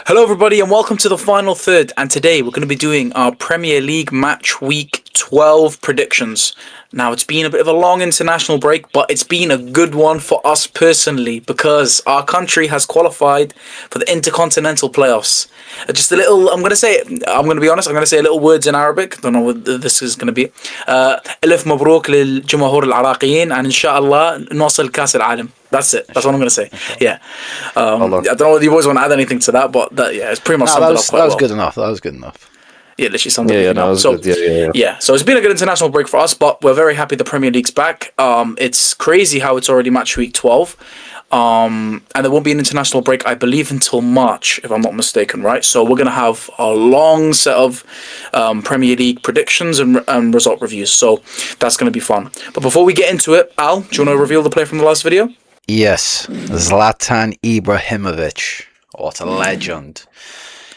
Hello, everybody, and welcome to the final third. And today we're going to be doing our Premier League Matchweek 12 predictions. Now, it's been a bit of a long international break, but it's been a good one for us personally because our country has qualified for the Intercontinental playoffs. Just a little, I'm going to be honest, I'm going to say a little words in Arabic. Don't know what this is going to be. ألف مبروك للجمهور العراقيين and inshallah نوصل كأس العالم. That's it. That's what I'm going to say. Yeah. I don't know whether you boys want to add anything to that, but it's pretty much summed it up quite well. That was good enough. That was good enough. Yeah, literally summed it up. So, yeah. So it's been a good international break for us, but we're very happy the Premier League's back. It's crazy how it's already match week 12. And there won't be an international break, I believe, until March, if I'm not mistaken, right? So we're going to have a long set of Premier League predictions and result reviews. So that's going to be fun. But before we get into it, Al, do you want to reveal the player from the last video? Yes, Zlatan Ibrahimovic. What a legend.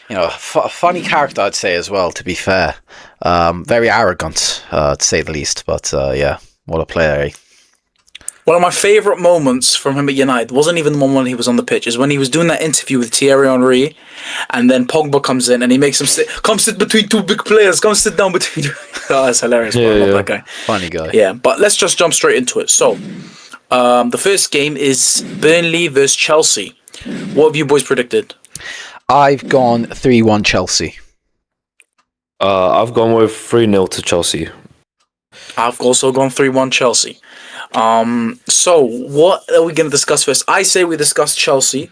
You know, a funny character, I'd say, as well, to be fair. Very arrogant, to say the least. But, yeah, what a player, eh? One of my favourite moments from him at United wasn't even the one when he was on the pitch, is when he was doing that interview with Thierry Henry, and then Pogba comes in and he makes him come sit between two big players, come sit down between two. Oh, that's hilarious. I love that guy. Funny guy. Yeah, but let's just jump straight into it. So, the first game is Burnley versus Chelsea. What have you boys predicted? I've gone 3-1 Chelsea. I've gone with 3-0 to Chelsea. I've also gone 3-1 Chelsea. So what are we going to discuss first? I say we discuss Chelsea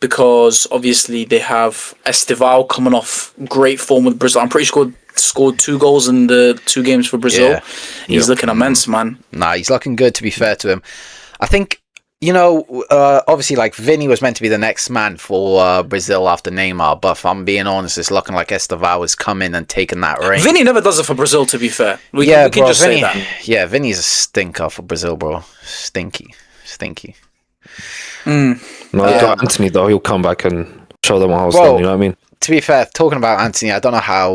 because obviously they have Estival coming off great form with Brazil. I'm pretty sure scored 2 goals in the 2 games for Brazil. Yeah. He's looking immense, man. Nah, he's looking good, to be fair to him. I think, obviously, like, Vinny was meant to be the next man for Brazil after Neymar, but if I'm being honest, it's looking like Estival has come in and taken that reign. Vinny never does it for Brazil, to be fair. We can just say that. Yeah, Vinny's a stinker for Brazil, bro. Stinky. No, Anthony, though, he'll come back and show them what I was done, you know what I mean? To be fair, talking about Anthony, I don't know how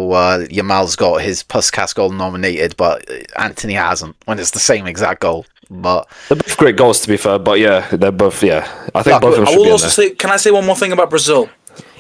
Yamal's got his Puskas goal nominated, but Anthony hasn't, when it's the same exact goal. But they're both great goals, to be fair. But yeah, they're both. Yeah, I think both of them should be in there. I will also say, can I say one more thing about Brazil?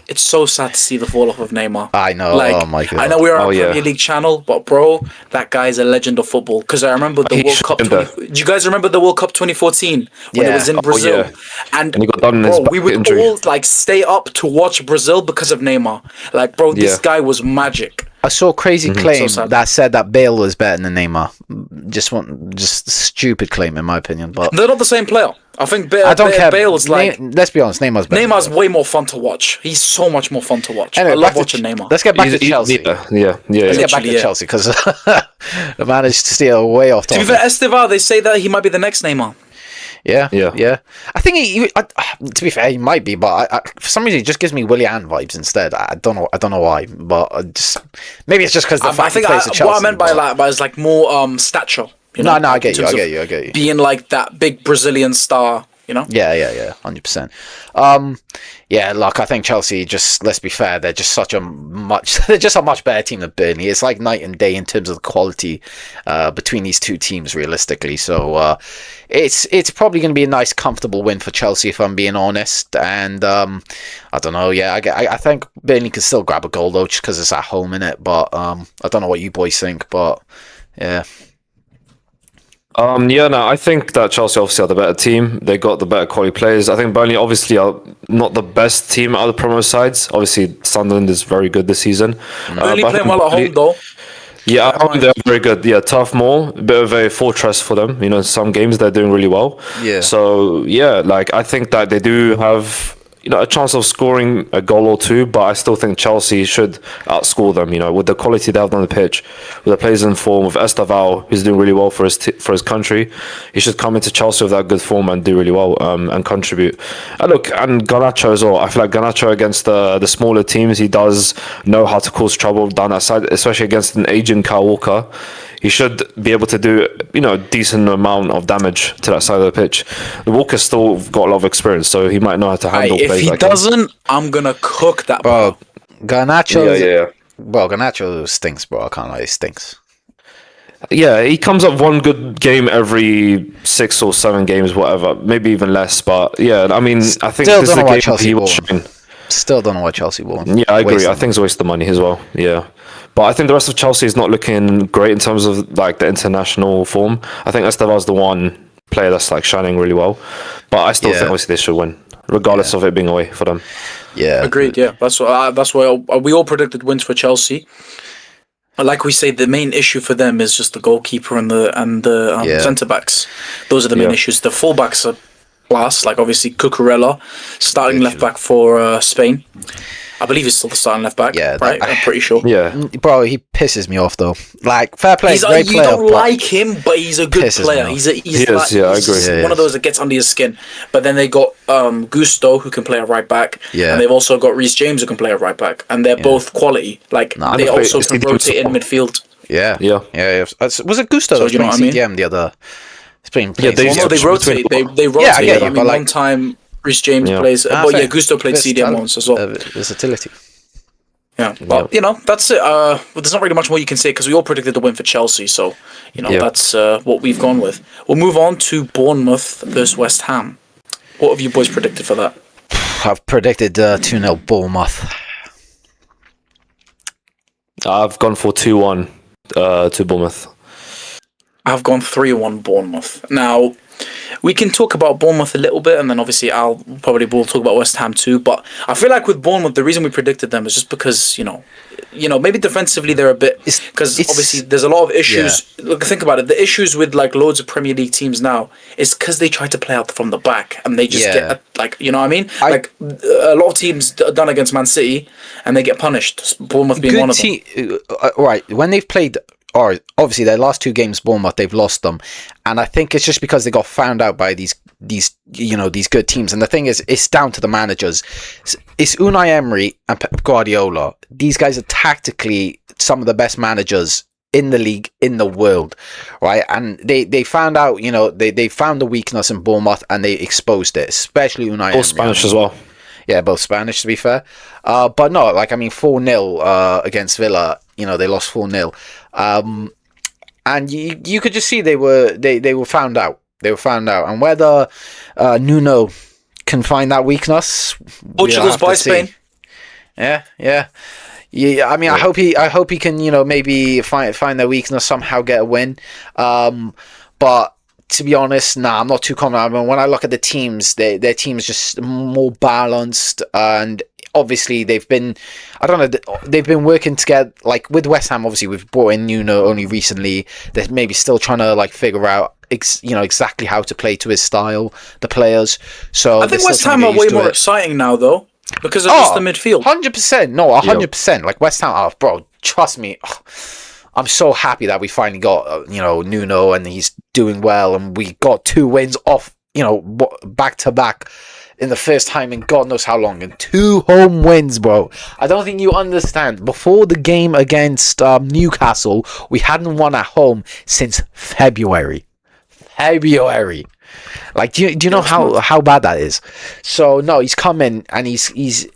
It's so sad to see the fall off of Neymar. I know. Oh my god. I know we're on a Premier League channel, but bro, that guy's a legend of football. Because I remember the World Cup. Do you guys remember the World Cup 2014 when it was in Brazil? And he got done in his we would all stay up to watch Brazil because of Neymar. Like, bro, this guy was magic. I saw a crazy claim that said that Bale was better than Neymar. Just stupid claim in my opinion, but they're not the same player. I think Bale's like. Let's be honest, Neymar's better. Neymar's way more fun to watch. He's so much more fun to watch. Anyway, I love watching Neymar. Let's get back to Chelsea. Let's get back to Chelsea because the managed to steal way off top. To be fair, Estival, they say that he might be the next Neymar. Yeah. I think to be fair, he might be, but for some reason, he just gives me Willian vibes instead. I don't know why, but maybe it's just because the fact he plays at Chelsea. What I meant by is like more stature. No, I get you. Being like that big Brazilian star. You know? Yeah, 100%. Look, I think Chelsea, just let's be fair, they're just a much better team than Burnley. It's like night and day in terms of the quality between these two teams, realistically. So it's probably going to be a nice, comfortable win for Chelsea, if I'm being honest. And I don't know. Yeah, I think Burnley can still grab a goal though, just because it's at home, innit? But I don't know what you boys think, but yeah. I think that Chelsea obviously are the better team. They got the better quality players. I think Burnley obviously are not the best team out of the Premier sides. Obviously, Sunderland is very good this season. Burnley playing well at home though. Yeah, at home they're very good. Yeah, tough more, a bit of a fortress for them. You know, some games they're doing really well. Yeah. So I think that they do have a chance of scoring a goal or two, but I still think Chelsea should outscore them. With the quality they have on the pitch, with the players in form, with Estival, who's doing really well for his country, he should come into Chelsea with that good form and do really well and contribute. And Garnacho as well. I feel like Garnacho against the smaller teams, he does know how to cause trouble down that side, especially against an aging Kyle Walker. He should be able to do, a decent amount of damage to that side of the pitch. The Walker's still got a lot of experience, so he might know how to handle plays like If he doesn't, I'm going to cook that bro. Garnacho, Well, Garnacho stinks, bro. I can't lie, he stinks. Yeah, he comes up one good game every 6 or 7 games, whatever. Maybe even less, but yeah, I mean, I think this is the game he will shine. Still don't know what Chelsea won. Yeah, I agree. I think it's a waste of money as well. Yeah. But I think the rest of Chelsea is not looking great in terms of like the international form. I think Esteval's the one player that's like shining really well. But I still think obviously they should win, regardless of it being away for them. Yeah. Agreed. Yeah, that's why we all predicted wins for Chelsea. Like we say, the main issue for them is just the goalkeeper and the centre backs. Those are the main issues. The fullbacks are class, like obviously Cucurella, starting left back for Spain. I believe he's still the starting left back. Yeah, right. I'm pretty sure. Yeah, bro, he pisses me off though. Like fair play, great player. You don't like him, but he's a good player. He's I agree. One of those that gets under your skin. But then they got Gusto, who can play at right back. Yeah, and they've also got Reece James, who can play at right back, and they're both quality. Like they also can rotate in midfield. Yeah. Was it Gusto that was playing CDM the other? They rotate. They rotate. Yeah, I mean, one time Reece James plays, but Gusto played CDM once as well. Versatility. Yeah, but that's it. There's not really much more you can say because we all predicted the win for Chelsea, so that's what we've gone with. We'll move on to Bournemouth versus West Ham. What have you boys predicted for that? I've predicted 2-0 Bournemouth. I've gone for 2-1 to Bournemouth. I've gone 3-1 Bournemouth. Now, we can talk about Bournemouth a little bit, and then obviously we'll talk about West Ham too. But I feel like with Bournemouth, the reason we predicted them is just because maybe defensively they're a bit, because obviously there's a lot of issues. Yeah. Look, think about it. The issues with like loads of Premier League teams now is because they try to play out from the back, and they just get you know what I mean? Like a lot of teams done against Man City, and they get punished. Bournemouth being one of them. Right, when they've played. Or obviously their last two games, Bournemouth, they've lost them, and I think it's just because they got found out by these good teams. And the thing is, it's down to the managers. It's Unai Emery and Pep Guardiola. These guys are tactically some of the best managers in the league, in the world, right? And they found out, they found the weakness in Bournemouth and they exposed it, especially Unai Emery. Spanish as well. Yeah, both Spanish to be fair. But no, 4-0 against Villa. They lost 4-0. And you could just see they were found out. They were found out. And whether Nuno can find that weakness, Portugal's by Spain. Yeah. I mean, I hope he can maybe find their weakness, somehow get a win. But to be honest, I'm not too confident. I mean, when I look at the teams, their team's just more balanced, and obviously they've been working together. Like with West Ham, obviously we've brought in Nuno only recently. They're maybe still trying to figure out exactly how to play to his style, the players. So I think West Ham are way more exciting now though, because of just the midfield. 100%, no, 100%. Like West Ham, bro, trust me. I'm so happy that we finally got Nuno, and he's doing well, and we got 2 wins off back to back in the first time in God knows how long, and 2 home wins, bro. I don't think you understand. Before the game against Newcastle, we hadn't won at home since February. Like, do you know how bad that is? So no, he's come in and he's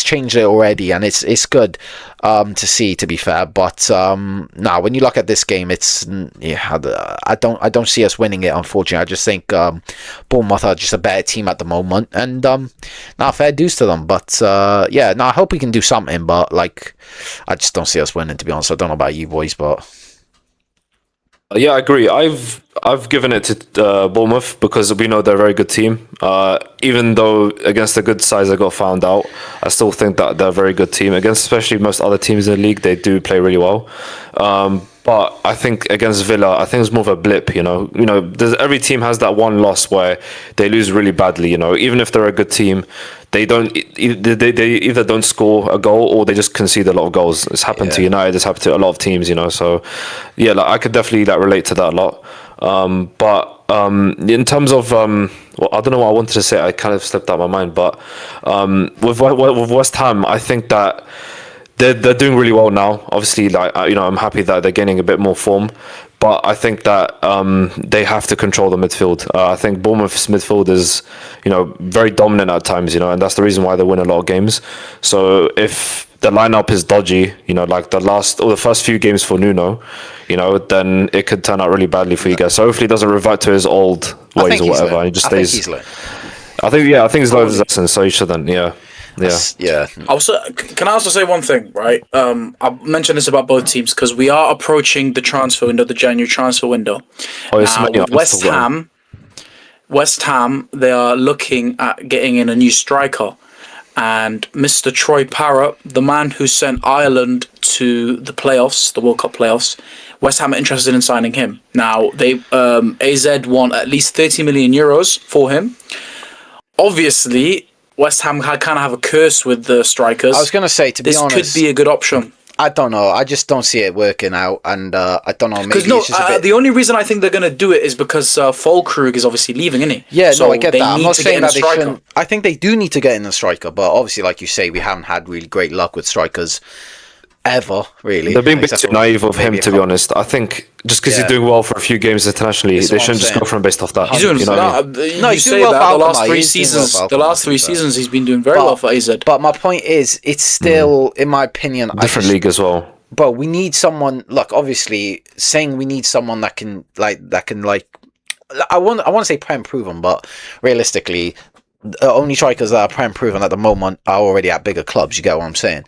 changed it already, and it's good to see, to be fair. But when you look at this game, I don't see us winning it, unfortunately. I just think Bournemouth are just a better team at the moment, and fair dues to them. But I hope we can do something, but I just don't see us winning, to be honest. I don't know about you boys, but yeah, I agree. I've given it to Bournemouth because we know they're a very good team. Even though against a good size they got found out, I still think that they're a very good team. Against especially most other teams in the league, they do play really well. But I think against Villa, I think it's more of a blip. Every team has that one loss where they lose really badly. Even if they're a good team, they either don't score a goal or they just concede a lot of goals. It's happened to United. It's happened to a lot of teams. So yeah, I could definitely relate to that a lot. But in terms of I don't know what I wanted to say. I kind of slipped out of my mind. But with West Ham, I think that they're doing really well now. Obviously, I'm happy that they're gaining a bit more form. But I think that they have to control the midfield. I think Bournemouth's midfield is, very dominant at times, and that's the reason why they win a lot of games. So if the lineup is dodgy, like the first few games for Nuno, then it could turn out really badly for you guys. So hopefully he doesn't revert to his old ways or whatever, and he just stays. I think he's learned his lesson, so he shouldn't. Yeah. Yeah. Also, can I also say one thing, right? I mentioned this about both teams because we are approaching the transfer window, the January transfer window. Oh, yes, Now, with West Ham, they are looking at getting in a new striker. And Mr. Troy Parrott, the man who sent Ireland to the playoffs, the World Cup playoffs, West Ham are interested in signing him. Now, AZ want at least 30 million euros for him. Obviously, West Ham kind of have a curse with the strikers. I was going to say, to be honest, this could be a good option. I don't know. I just don't see it working out, and I don't know. Maybe it's just a bit... the only reason I think they're going to do it is because Fulkrug is obviously leaving, isn't he? Yeah, so no, I get that. I'm not saying that they striker. shouldn't. I think they do need to get in a striker, but obviously, like you say, we haven't had really great luck with strikers ever, really. They're being a bit too naive of him, to be honest. I think just because he's doing well for a few games internationally, they shouldn't just go for him based off that. He's doing he's doing well for the last three seasons, he's been doing very well for AZ. But my point is, it's still, in my opinion, different league as well. But we need someone. Look, obviously, saying we need someone that can I want to say prem proven, but realistically, the only strikers that are prem proven at the moment are already at bigger clubs. You get what I'm saying?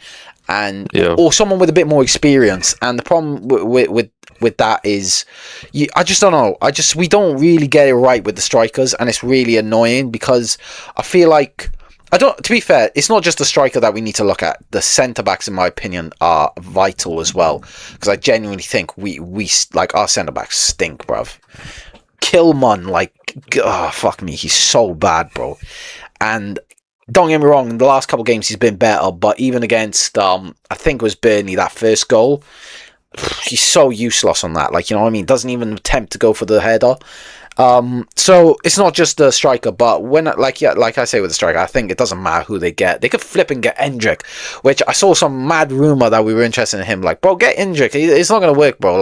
And or someone with a bit more experience. And the problem with that is, I just don't know. We don't really get it right with the strikers, and it's really annoying because I feel like. To be fair, it's not just the striker that we need to look at. The centre-backs, in my opinion, are vital as well. Because I genuinely think we like, our centre-backs stink, bruv. Kilman, fuck me, he's so bad, bro. And don't get me wrong, in the last couple of games he's been better, but even against, I think it was Burnley, that first goal, he's so useless on that. You know what I mean? Doesn't even attempt to go for the header. So it's not just the striker, but when like I say with the striker, I think it doesn't matter who they get. They could flip and get Endrick, which I saw some mad rumor that we were interested in him. Bro, get Endrick. It's not gonna work, bro.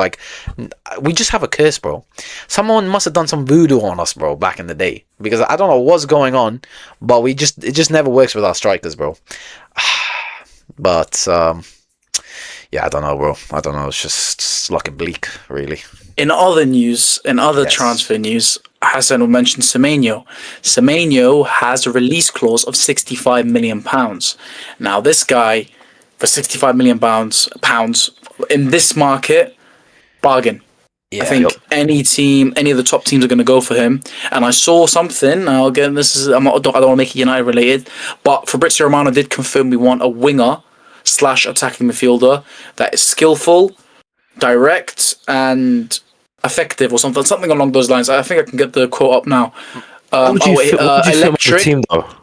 We just have a curse, bro. Someone must have done some voodoo on us, bro, back in the day, because I don't know what's going on, but it just never works with our strikers, bro. But yeah, I don't know, bro. I don't know. It's just looking bleak, really. In other news, transfer news, Hassan will mention Semenyo. Semenyo has a release clause of £65 million. Now, this guy, for £65 million in this market, bargain. Yeah, I think any of the top teams are going to go for him. And I saw something. Now, again, I don't want to make it United related, but Fabrizio Romano did confirm we want a winger/attacking midfielder that is skillful, direct, and effective, or something along those lines. I think I can get the quote up now.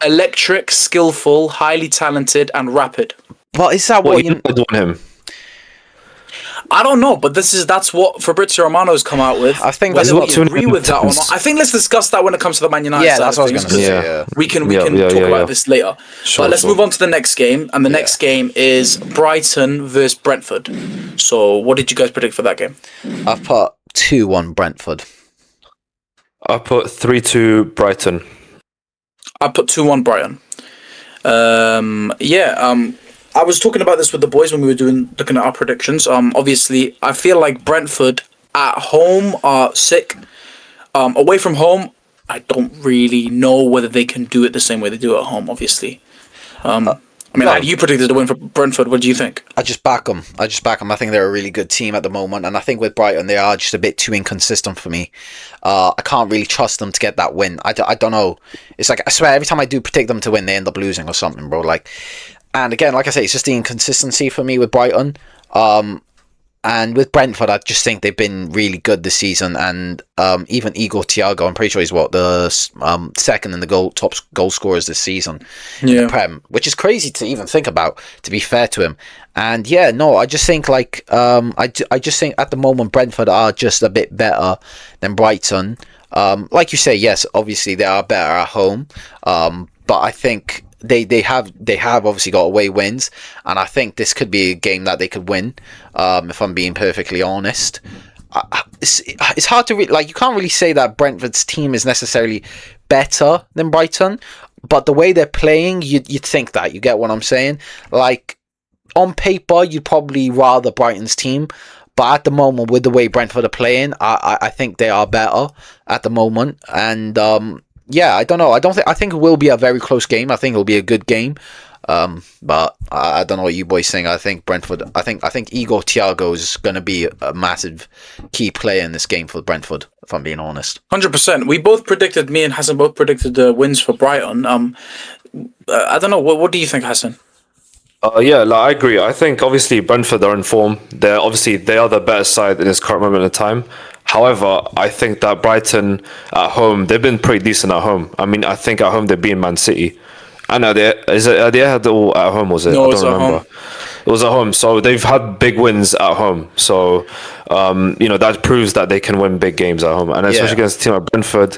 Electric, skillful, highly talented, and rapid. But is that what you want him? I don't know, but that's what Fabrizio Romano's come out with. I think whether we agree with that or not. I think let's discuss that when it comes to the Man United. Yeah, that's what I was going to say. Yeah. We can talk about this later. But let's move on to the next game, and the next game is Brighton versus Brentford. So, what did you guys predict for that game? I put 2-1 Brentford. I put 3-2 Brighton. I put 2-1 Brighton. I was talking about this with the boys when we were looking at our predictions. Obviously, I feel like Brentford at home are sick. Away from home, I don't really know whether they can do it the same way they do at home, obviously. You predicted a win for Brentford. What do you think? I just back them. I think they're a really good team at the moment. And I think with Brighton, they are just a bit too inconsistent for me. I can't really trust them to get that win. I don't know. It's I swear, every time I do predict them to win, they end up losing or something, bro. And again, like I say, it's just the inconsistency for me with Brighton. And with Brentford, I just think they've been really good this season. And even Igor Thiago, I'm pretty sure he's the second in the top goal scorers this season in the Prem, which is crazy to even think about, to be fair to him. And I just think I just think at the moment Brentford are just a bit better than Brighton. Like you say, yes, obviously they are better at home. But I think they have obviously got away wins, and I think this could be a game that they could win. If I'm being perfectly honest, it's hard to you can't really say that Brentford's team is necessarily better than Brighton, but the way they're playing, you'd think that. You get what I'm saying? On paper, you'd probably rather Brighton's team. But at the moment, with the way Brentford are playing, I think they are better at the moment, and I don't know. I think it will be a very close game. I think it'll be a good game. But I don't know what you boys think. I think Brentford. I think Igor Thiago is going to be a massive key player in this game for Brentford. If I'm being honest. 100%. We both predicted. Me and Hassan both predicted the wins for Brighton. I don't know. What do you think, Hassan? Yeah, like, I agree. I think obviously Brentford are in form. They are the better side in this current moment in time. However, I think that Brighton at home, they've been pretty decent at home. I mean, I think at home they've been Man City. And at the Etihad or at home, was it? No, I it's don't at remember. home. It was at home, so they've had big wins at home. So that proves that they can win big games at home, and especially against a team like Brentford,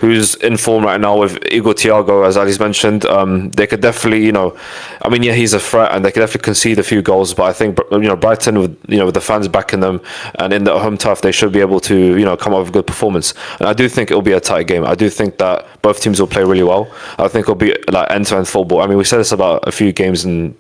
who's in form right now with Igor Thiago, as Ali's mentioned. They could definitely, I mean, yeah, he's a threat, and they could definitely concede a few goals. But I think Brighton, with the fans backing them and in the home turf, they should be able to come up with a good performance. And I do think it'll be a tight game. I do think that both teams will play really well. I think it'll be like end-to-end football. I mean, we said this about a few games in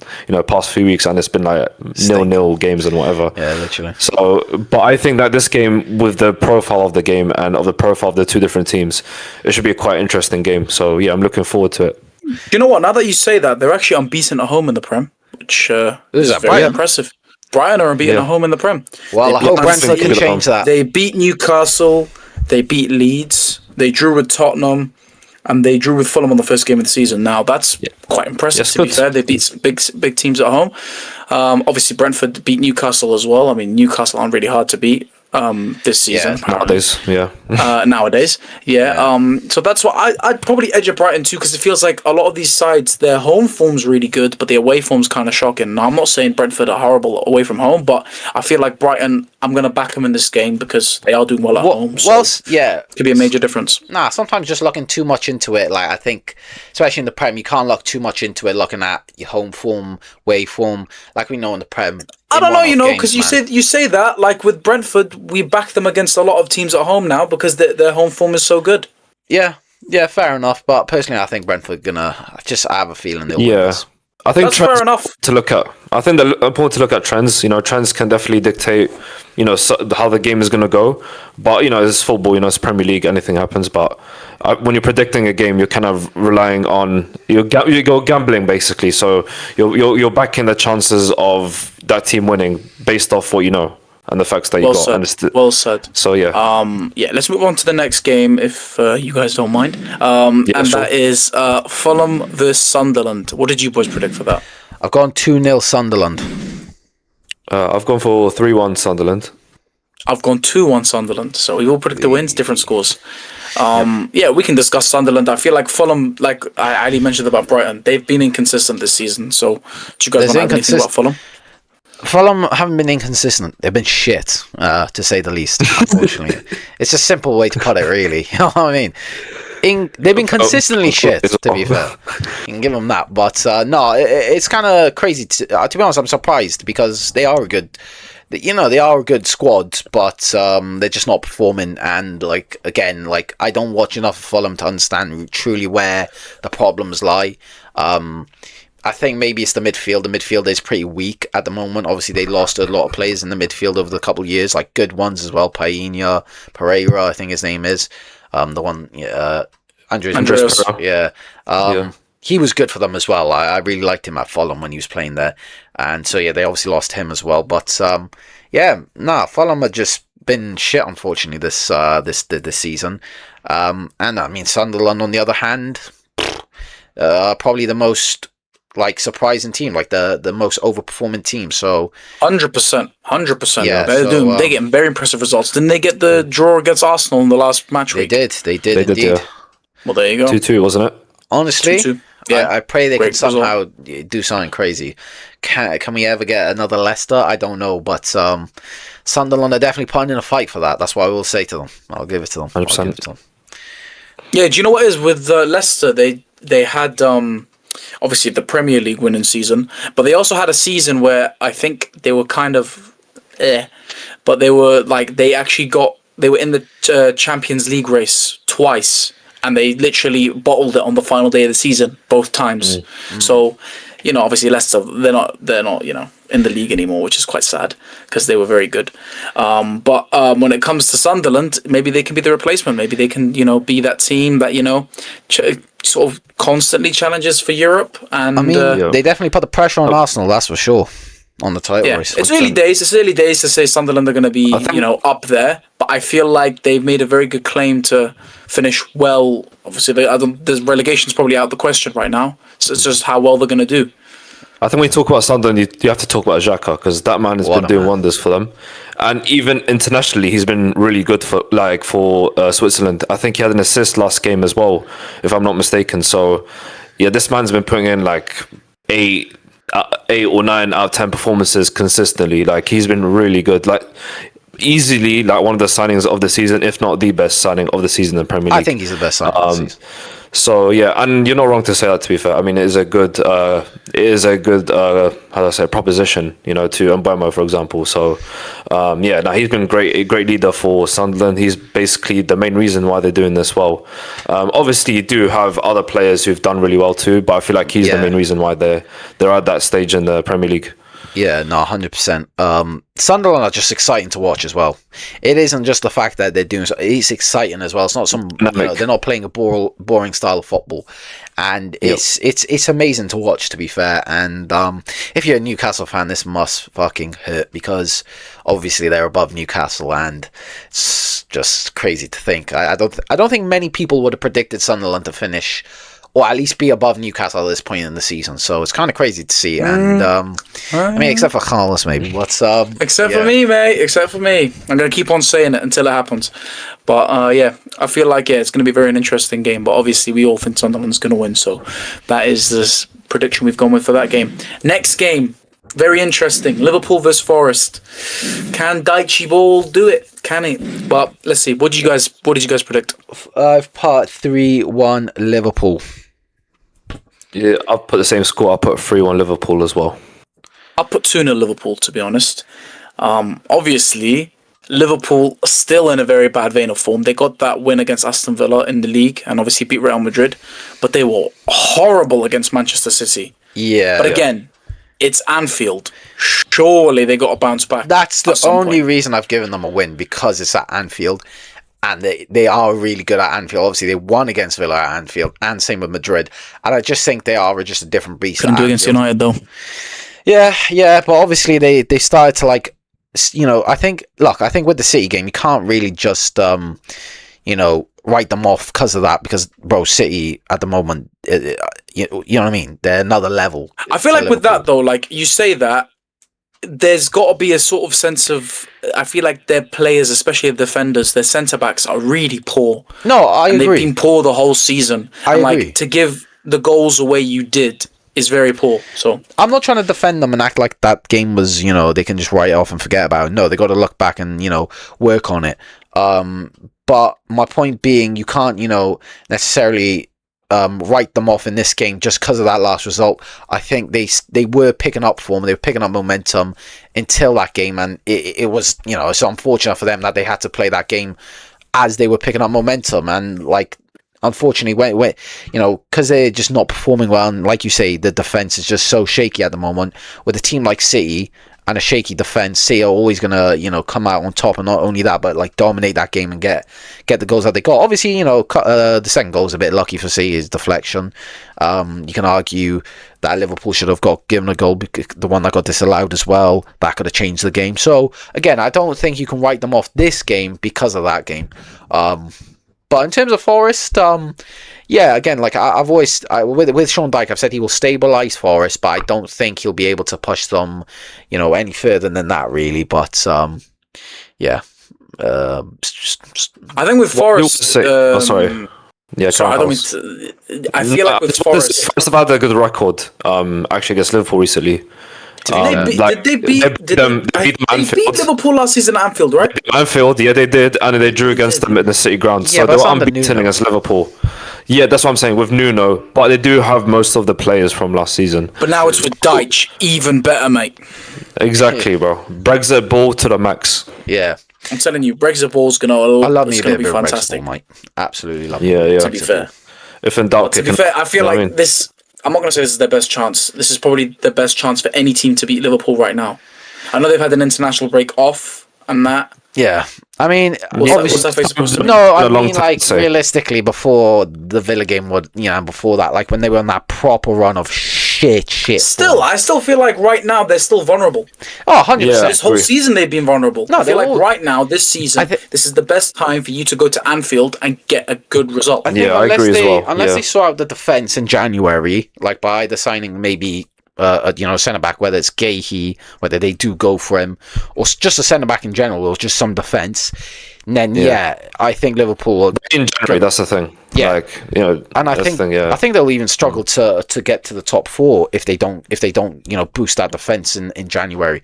past few weeks, and it's been like 0-0 games and whatever. Yeah, literally. So, but I think that this game, with the profile of the game and of the profile of the two different teams, it should be a quite interesting game. So yeah, I'm looking forward to it. You know what? Now that you say that, they're actually unbeaten at home in the Prem, which is very Brighton? impressive. Brighton are unbeaten at home in the Prem. Well, I hope Brentford can change that. They beat Newcastle, they beat Leeds, they drew with Tottenham, and they drew with Fulham on the first game of the season. Now, that's quite impressive, to be fair. They beat some big teams at home. Obviously, Brentford beat Newcastle as well. I mean, Newcastle aren't really hard to beat this season. Nowadays, So that's why I'd probably edge at Brighton too, because it feels like a lot of these sides, their home form's really good, but the away form's kind of shocking. Now, I'm not saying Brentford are horrible away from home, but I feel like Brighton, I'm going to back them in this game because they are doing well at home. So it could be a major difference. Sometimes just looking too much into it, like I think, especially in the Prem, you can't look too much into it, looking at your home form, away form, like we know in the Prem. I don't know, because you say that, like with Brentford, we back them against a lot of teams at home now because their home form is so good. Yeah, fair enough. But personally, I think Brentford I have a feeling they'll win this. I think that's fair enough to look at. I think they're important to look at trends. Trends can definitely dictate, how the game is going to go. But it's football. It's Premier League. Anything happens. But when you're predicting a game, you're kind of relying on you go gambling basically. So you're backing the chances of that team winning based off what you know and the facts that you got. Well said. So let's move on to the next game if you guys don't mind. That is Fulham versus Sunderland. What did you boys predict for that? I've gone 2-0 Sunderland. I've gone for 3-1 Sunderland. I've gone 2-1 Sunderland. So we all predict the wins, different scores. We can discuss Sunderland. I feel like Fulham, like I already mentioned about Brighton, they've been inconsistent this season. So do you guys want to have anything about Fulham? Fulham haven't been inconsistent. They've been shit, to say the least, unfortunately. It's a simple way to put it, really. You know what I mean? They've been consistently shit, to be fair. You can give them that. But it's kind of crazy. To be honest, I'm surprised because they are a good... they are a good squad, but they're just not performing. And, I don't watch enough of Fulham to understand truly where the problems lie. I think maybe it's the midfield. The midfield is pretty weak at the moment. Obviously, they lost a lot of players in the midfield over the couple of years, like good ones as well. Pereira, I think his name is. The one, Andres. Yeah. He was good for them as well. I really liked him at Fulham when he was playing there. And so, they obviously lost him as well. But, Fulham have just been shit, unfortunately, this season. And, I mean, Sunderland, on the other hand, probably the most... surprising team, the most overperforming team. So 100%. Yeah, they're getting very impressive results. Didn't they get the draw against Arsenal in the last match week? They did indeed. Well, there you go. 2-2, wasn't it? Honestly, 2-2. Yeah, I pray they can somehow result. do something crazy. Can we ever get another Leicester? I don't know, but Sunderland are definitely putting in a fight for that. That's what I will say to them. I'll give it to them. 100%. Yeah, do you know what it is with Leicester? They had obviously the Premier League winning season, but they also had a season where I think they were kind of but they were they were in the Champions League race twice, and they literally bottled it on the final day of the season both times. So obviously Leicester, they're not, in the league anymore, which is quite sad because they were very good. But when it comes to Sunderland, maybe they can be the replacement. Maybe they can, be that team that, sort of constantly challenges for Europe. And they definitely put the pressure on Arsenal, that's for sure, on the title race. It's early days. It's early days to say Sunderland are going to be, up there. But I feel like they've made a very good claim to finish well. Obviously, the relegation's probably out of the question right now. So it's just how well they're going to do. I think when you talk about Sunderland, you have to talk about Xhaka, because that man has been doing wonders for them. And even internationally, he's been really good for Switzerland. I think he had an assist last game as well, if I'm not mistaken. So, yeah, this man's been putting in like 8 or 9 out of 10 performances consistently. Like, he's been really good. Like, easily like one of the signings of the season, if not the best signing of the season in Premier League. I think he's the best signing of the season. So yeah, and you're not wrong to say that. To be fair, I mean, it is a good how do I say, proposition, to Mbeumo, for example. So he's been a great leader for Sunderland. He's basically the main reason why they're doing this well. Obviously, you do have other players who've done really well too, but I feel like he's the main reason why they're at that stage in the Premier League. Yeah, no, 100%. Sunderland are just exciting to watch as well. It isn't just the fact that they're doing so; it's exciting as well. It's not they're not playing a boring style of football, and it's amazing to watch. To be fair, and if you're a Newcastle fan, this must fucking hurt, because obviously they're above Newcastle, and it's just crazy to think. I don't think many people would have predicted Sunderland to finish, or at least be above Newcastle at this point in the season. So it's kind of crazy to see. And I mean, except for Carlos, maybe. What's Except for me, mate. Except for me. I'm going to keep on saying it until it happens. But I feel like it's going to be a very interesting game. But obviously, we all think Sunderland's going to win. So that is this prediction we've gone with for that game. Next game, very interesting. Liverpool versus Forest. Can Daichi Ball do it? Can he? But let's see. What did you guys predict? I've put 3-1 Liverpool. Yeah, I'll put the same score. I'll put 3-1 Liverpool as well. I'll put 2-0 Liverpool, to be honest. Obviously, Liverpool are still in a very bad vein of form. They got that win against Aston Villa in the league and obviously beat Real Madrid, but they were horrible against Manchester City. Yeah. But again, it's Anfield. Surely they got to bounce back. That's the only reason I've given them a win, because it's at Anfield. And they are really good at Anfield. Obviously, they won against Villa at Anfield, and same with Madrid. And I just think they are just a different beast. Couldn't do against United, though. Yeah, but obviously they started to, like, I think with the City game, you can't really just, write them off because of that, because, bro, City at the moment, you know what I mean? They're another level. I feel like with that, though, like, you say that, there's got to be a sort of sense of, I feel like their players, especially the defenders, their centre-backs are really poor. No, I agree. They've been poor the whole season. I agree. Like, to give the goals away you did is very poor. So I'm not trying to defend them and act like that game was, they can just write it off and forget about it. No, they got to look back and, work on it. But my point being, you can't, necessarily write them off in this game just because of that last result. I think they were picking up form, they were picking up momentum until that game, and it was, it's unfortunate for them that they had to play that game as they were picking up momentum, and like, unfortunately, when because they're just not performing well, and like you say, the defense is just so shaky at the moment. With a team like City and a shaky defense, City are always gonna come out on top, and not only that, but like dominate that game and get the goals that they got. Obviously, the second goal is a bit lucky for City, is deflection. You can argue that Liverpool should have got given a goal, the one that got disallowed as well. That could have changed the game. So again, I don't think you can write them off this game because of that game. But in terms of Forest, again, like I've always, with Sean Dyche, I've said he will stabilise Forest, but I don't think he'll be able to push them, any further than that, really. But I think with Forest, sorry. Yeah, sorry, I feel like with Forest, Forest have had a good record, actually against Liverpool recently. Did they beat Liverpool last season at Anfield, right? Anfield, yeah, they did, and they drew against them in the City ground. So they were unbeaten against Liverpool. Yeah, that's what I'm saying with Nuno, but they do have most of the players from last season. But now it's with Dyche, even better, mate. Exactly, bro. Brexit ball to the max. Yeah. I'm telling you, Brexit ball's gonna be fantastic, mate. Absolutely love it. Yeah. To be fair, if in doubt, I feel like this. I'm not going to say this is their best chance. This is probably the best chance for any team to beat Liverpool right now. I know they've had an international break off and that. Yeah, I mean, What's that face supposed to mean? no, I A long mean, time like, to say. realistically, before the Villa game, and before that, like, when they were on that proper run of shit. Still, I still feel like right now they're still vulnerable. Oh, 100%. Yeah. This whole season they've been vulnerable. No, I feel they're like all- right now, this season, this is the best time for you to go to Anfield and get a good result. I think Yeah, I unless agree as they, well, Unless yeah. they sort out the defense in January, like by either signing maybe a centre back, whether it's Gahey, whether they do go for him, or just a centre back in general, or just some defense, then I think Liverpool will. In January, that's the thing. Yeah. Like, you know, And I that's think the thing, yeah. I think they'll even struggle to get to the top four if they don't boost that defense in January.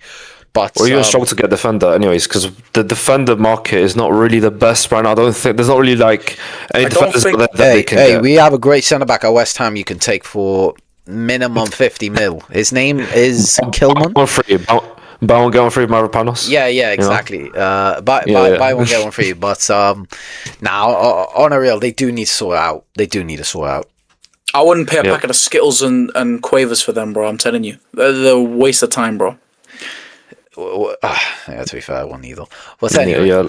But Or you're going to struggle to get a defender anyways, because the defender market is not really the best right now. I don't think there's not really like any defenders think- that they can get. we have a great centre back at West Ham you can take for minimum 50 mil. His name is Kilman. Buy one free. Buy one, get one free with Mavropanos. Yeah, exactly. Buy Yeah. one, get one free. But now, on a real, they do need to sort out. I wouldn't pay a Yeah. packet of Skittles and Quavers for them, bro. I'm telling you. They're a waste of time, bro. Yeah, to be fair, I won't either. But anyway, Yeah.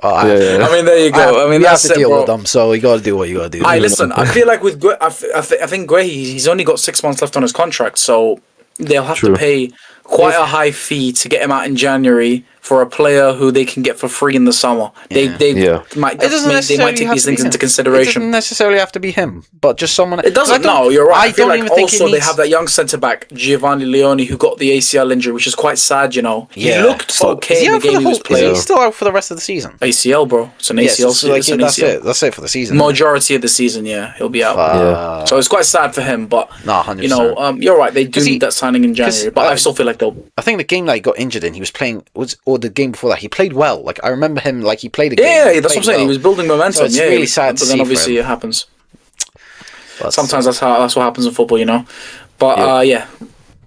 I mean, there you go. I mean, you have that's to it, deal bro. with them, so you got to do what you got to do. Listen, I feel like with I think Gray, he's only got 6 months left on his contract, so they'll have True. to pay quite a high fee to get him out in January for a player who they can get for free in the summer. They Yeah. might It doesn't they necessarily might take have these to be things into him. It consideration. doesn't necessarily have to be him, but just someone. It doesn't. I don't- No, you're right. I feel don't like even think he also they needs- have that young centre back Giovanni Leone who got the ACL injury, which is quite sad. You know, Yeah. he looked Is okay he in the out for game the he whole? was Is playing. he still out for the rest of the season? ACL, bro. It's an Yes, ACL. so, like, it's an that's ACL. it. That's it for the season. Majority of the season, yeah, he'll be out. Yeah. So it's quite sad for him, but No, 100%. you know, you're right. They do 'Cause he- need that signing in January, but I still feel like they'll. I think the game that he got injured in, he was playing, or the game before that, he played well. Like, I remember him, like, he played a game. Yeah, he that's what I'm played saying. He well. was building momentum. So it's yeah, really sad to but then see for obviously him. it happens. But- Sometimes that's what happens in football, you know. But yeah,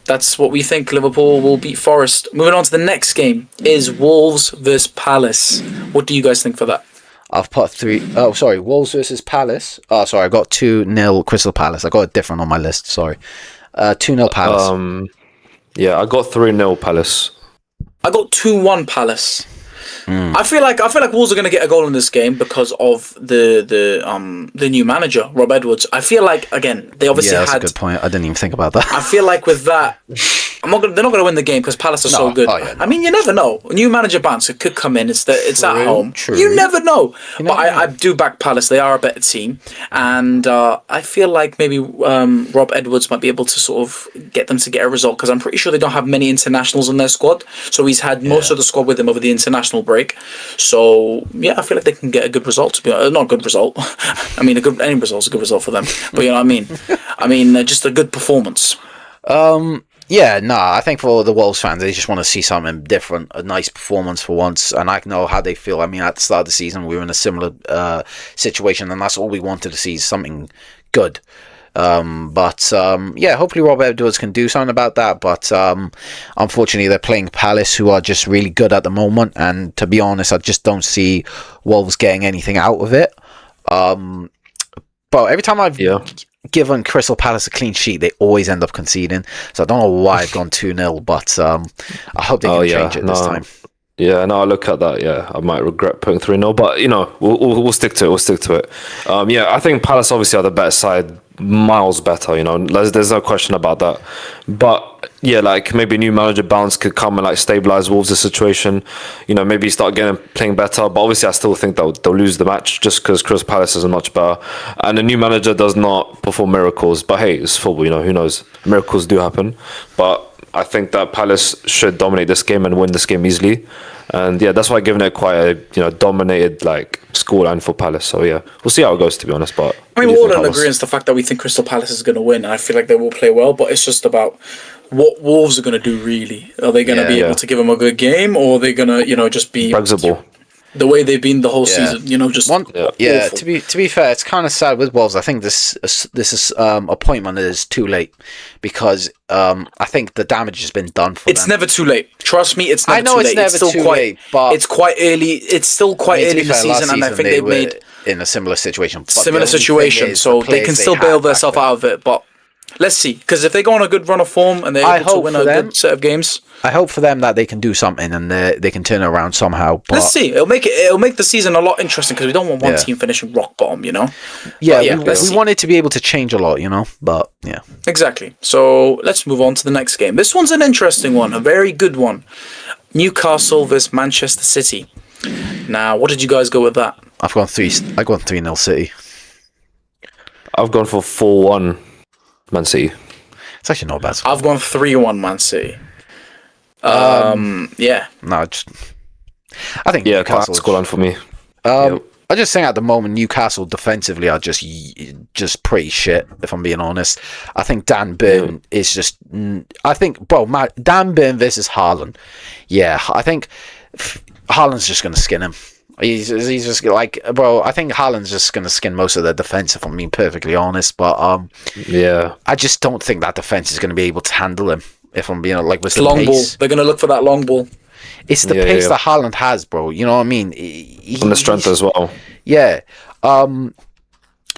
that's what we think. Liverpool will beat Forest. Moving on to the next game is Wolves versus Palace. What do you guys think for that? I've put 3. Oh, sorry. Wolves versus Palace. Oh, sorry. I got 2-0 Crystal Palace. I got it different on my list. Sorry. 2-0 Palace. Yeah, I got 3-0 Palace. I got 2-1 Palace. I feel like Wolves are going to get a goal in this game because of the new manager Rob Edwards. I feel like again they obviously yeah, that's had. a good point. I didn't even think about that. I feel like with that, they're not going to win the game because Palace are so No. good. Oh, yeah, no. I mean, you never know. A new manager bounce it could come in. It's at home. true. You never know. You But never know. I do back Palace. They are a better team, and I feel like maybe Rob Edwards might be able to sort of get them to get a result because I'm pretty sure they don't have many internationals in their squad. So he's had most of the squad with him over the international break. So yeah, I feel like they can get a good result. To be honest, not a good result. I mean, any result's a good result for them. But you know what I mean. I mean, just a good performance. Yeah, no, I think for the Wolves fans, they just want to see something different, a nice performance for once, and I know how they feel. I mean, at the start of the season, we were in a similar situation, and that's all we wanted to see, something good. Yeah, hopefully Rob Edwards can do something about that, but unfortunately they're playing Palace, who are just really good at the moment, and to be honest, I just don't see Wolves getting anything out of it. But every time I've given Crystal Palace a clean sheet, they always end up conceding, so I don't know why I've gone 2-0, but I hope they can change it this time. Yeah, no, I look at that. Yeah, I might regret putting 3-0, but you know, we'll stick to it. We'll stick to it. Yeah, I think Palace obviously are the better side, miles better. You know, there's no question about that. But yeah, like maybe a new manager bounce could come and like stabilize Wolves' situation. You know, maybe start playing better. But obviously, I still think they'll lose the match just because Crystal Palace is much better, and a new manager does not perform miracles. But hey, it's football. You know, who knows? Miracles do happen, but I think that Palace should dominate this game and win this game easily. And yeah, that's why I've given it quite a dominated like scoreline for Palace. So yeah, we'll see how it goes, to be honest. But I mean, we're all in agreement the fact that we think Crystal Palace is going to win, and I feel like they will play well, but it's just about what Wolves are going to do, really. Are they going to be able to give them a good game, or are they going to, just be flexible the way they've been the whole season? Just awful. To be fair, it's kind of sad with Wolves. I think this appointment is too late because I think the damage has been done for them. It's never too late. Trust me, it's never I know too it's late. never still too quite, late, but it's quite early. It's still quite early in the season, and I think they've made in a similar situation. But similar the only thing situation, is so the they can players still had bail back themselves then. out of it. But Let's see, because if they go on a good run of form and they're I able to hope win for a them- good set of games, I hope for them that they can do something and they can turn it around somehow. But let's see. It'll make the season a lot interesting because we don't want one Yeah. team finishing rock bottom, you know. yeah, But yeah, we, let's we see. want it to be able to change a lot, you know. But yeah, Exactly. So let's move on to the next game. This one's an interesting one, a very good one. Newcastle versus Manchester City. Now, what did you guys go with that? I've gone 3-0 City. I've gone for 4-1 Man City. It's actually not bad. I've gone 3-1 Man City. Yeah. No, I think Yeah, Newcastle. that's scoreline for me. I just think at the moment Newcastle defensively are just pretty shit. If I'm being honest, I think Dan Burn is just. I think, bro, Dan Burn versus Haaland. Yeah, I think Haaland's just gonna skin him. He's just like, bro. I think Haaland's just gonna skin most of their defense. If I'm being perfectly honest, but Yeah. I just don't think that defense is gonna be able to handle him. If I'm being like with the Long ball. pace. They're going to look for that long ball. It's the Yeah, pace yeah. that Haaland has, bro. You know what I mean? And the strength as well. Yeah.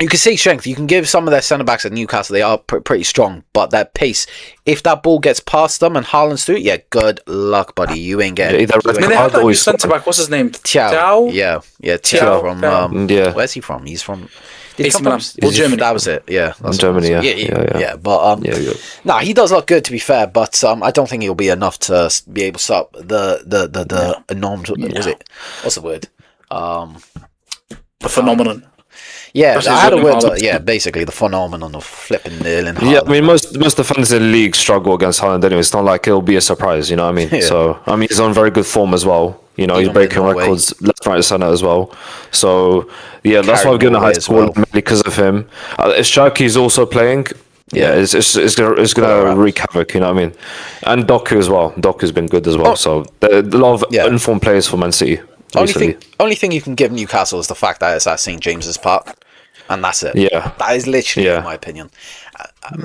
You can say strength. You can give some of their centre backs at Newcastle. They are pretty strong, but that pace. If that ball gets past them and Haaland's through, yeah, good luck, buddy. You ain't getting. Yeah, either you red I mean, ain't they have that new always centre back. What's his name? Thiaw. Yeah, Thiaw from. Yeah. Where's he from? He's from. Did he AC come Milan. from? Well, Germany. That was it. Yeah, that's Germany, what it yeah. was. Yeah. But Yeah. nah, he does look good to be fair. But I don't think he'll be enough to be able to stop the enormous. Was it? What's the word? The phenomenon. Yeah, Versus I had a Erling word. Haaland. But yeah, basically the phenomenon of flipping Erling Haaland. Yeah, I mean, most defenders in the league struggle against Haaland anyway. It's not like it'll be a surprise, you know what I mean? Yeah. So, I mean, he's on very good form as well. You know, He's he's on breaking Norway. records left, right, and centre as well. So, yeah, that's why Carried we're getting a high Norway as score well. mainly because of him. If Sharky's also playing, yeah, it's gonna wreak havoc, you know what I mean? And Doku as well. Doku's been good as well. Oh. So, there are a lot of Yeah. informed players for Man City. recently. Only thing you can give Newcastle is the fact that it's at St James's Park, and that's it. Yeah. That is literally, Yeah. in my opinion.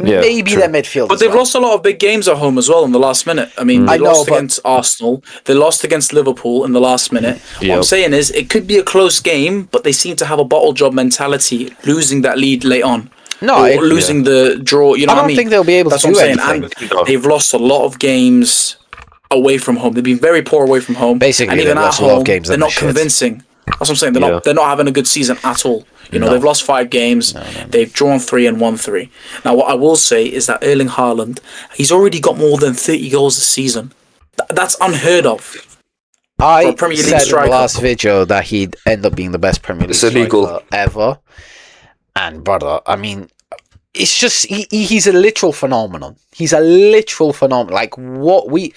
Yeah, Maybe true. their midfield. But as they've well. lost a lot of big games at home as well in the last minute. I mean, they I know, lost but- against Arsenal. They lost against Liverpool in the last minute. What I'm Yep. saying is, it could be a close game, but they seem to have a bottle job mentality, losing that lead late on. No, or losing the draw. You know I what I don't mean? think they'll be able That's to what do I'm saying. anything. And they've lost a lot of games away from home. They've been very poor away from home. Basically, and even they've at lost a lot of home, games they're and they're not shit. convincing. That's what I'm saying. Yeah. They're not having a good season at all. You know, they've lost 5 games. They've drawn 3 and won 3. Now, what I will say is that Erling Haaland, he's already got more than 30 goals this season. That's unheard of. For I a Premier League said in striker. the last video that he'd end up being the best Premier League It's illegal. striker ever. And brother, I mean, it's just he's a literal phenomenon. He's a literal phenomenon. Like what we,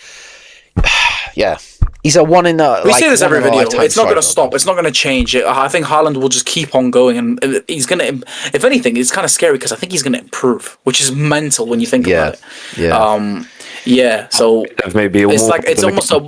yeah, he's a one in a. We like, say this one every in a video. lifetime It's not going to striker. stop. It's not going to change. I think Haaland will just keep on going, and he's going to. If anything, it's kind of scary because I think he's going to improve, which is mental when you think about it. Yeah. They've maybe It's like it's almost a.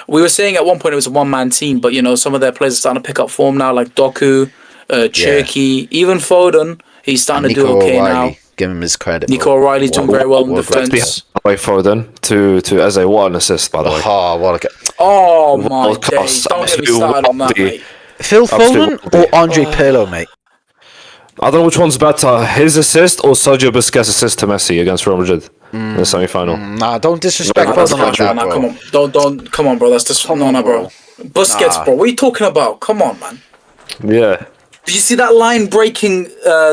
We were saying at one point it was a one-man team, but you know some of their players are starting to pick up form now, like Doku, Cherky, even Foden. He's starting to do Nico okay O'Reilly, now. give him his credit. Nico O'Reilly's doing very well in what a great defence. away Foden to Eze. What an assist, by the way. Oh, what a Oh my World class, days! Don't get me absolute started on that, worthy. mate. Phil Absolute Foden or Andre Pirlo, mate. I don't know which one's better, his assist or Sergio Busquets' assist to Messi against Real Madrid in the semi-final. Nah, don't disrespect Yeah, That's Foden like harsh, man. that, bro. Come on, don't come on, bro. That's just no, on, bro. Busquets, Nah. bro. What are you talking about? Come on, man. Yeah. Did you see that line breaking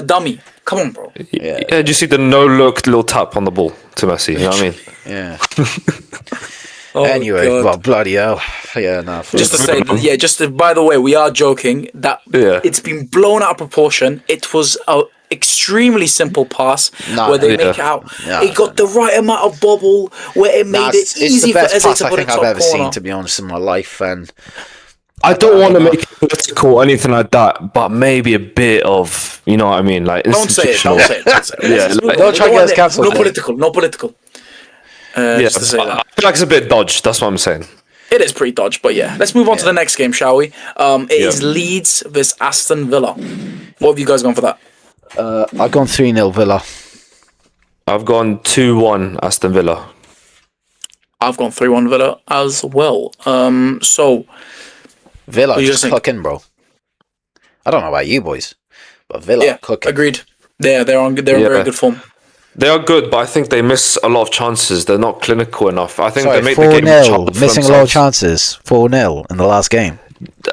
dummy? Come on, bro. Yeah. Did you see the no-look little tap on the ball to Messi? You know what I mean? Yeah. Oh, Anyway, God. well, bloody hell. Yeah, no. Just to say, by the way, we are joking that Yeah. it's been blown out of proportion. It was a extremely simple pass Nah, where they yeah. make it out. Nah, it got the right amount of bubble where it made it it's easy the for best Eze pass to I put it think I've top ever corner. seen, to be honest, in my life. And I don't want to make it political or anything like that, but maybe a bit of, you know what I mean? Like Don't say it. institutional. Don't say it. Don't say it. Yeah, Let's just move like- on. Don't try We to get want us it. cancelled, No mate. political. No political. Yeah, Just to say I that. feel like it's a bit dodged. That's what I'm saying. It is pretty dodge, but yeah. Let's move on to the next game, shall we? It is Leeds versus Aston Villa. What have you guys gone for that? I've gone 3-0 Villa. I've gone 2-1 Aston Villa. I've gone 3-1 Villa as well. So Villa do you just think? cooking, bro. I don't know about you boys, but Villa yeah, cooking. agreed. They're in very good form. They are good, but I think they miss a lot of chances. They're not clinical enough. I think they make the game 4-0, harder for missing a lot of themselves. chances. 4-0 in the last game.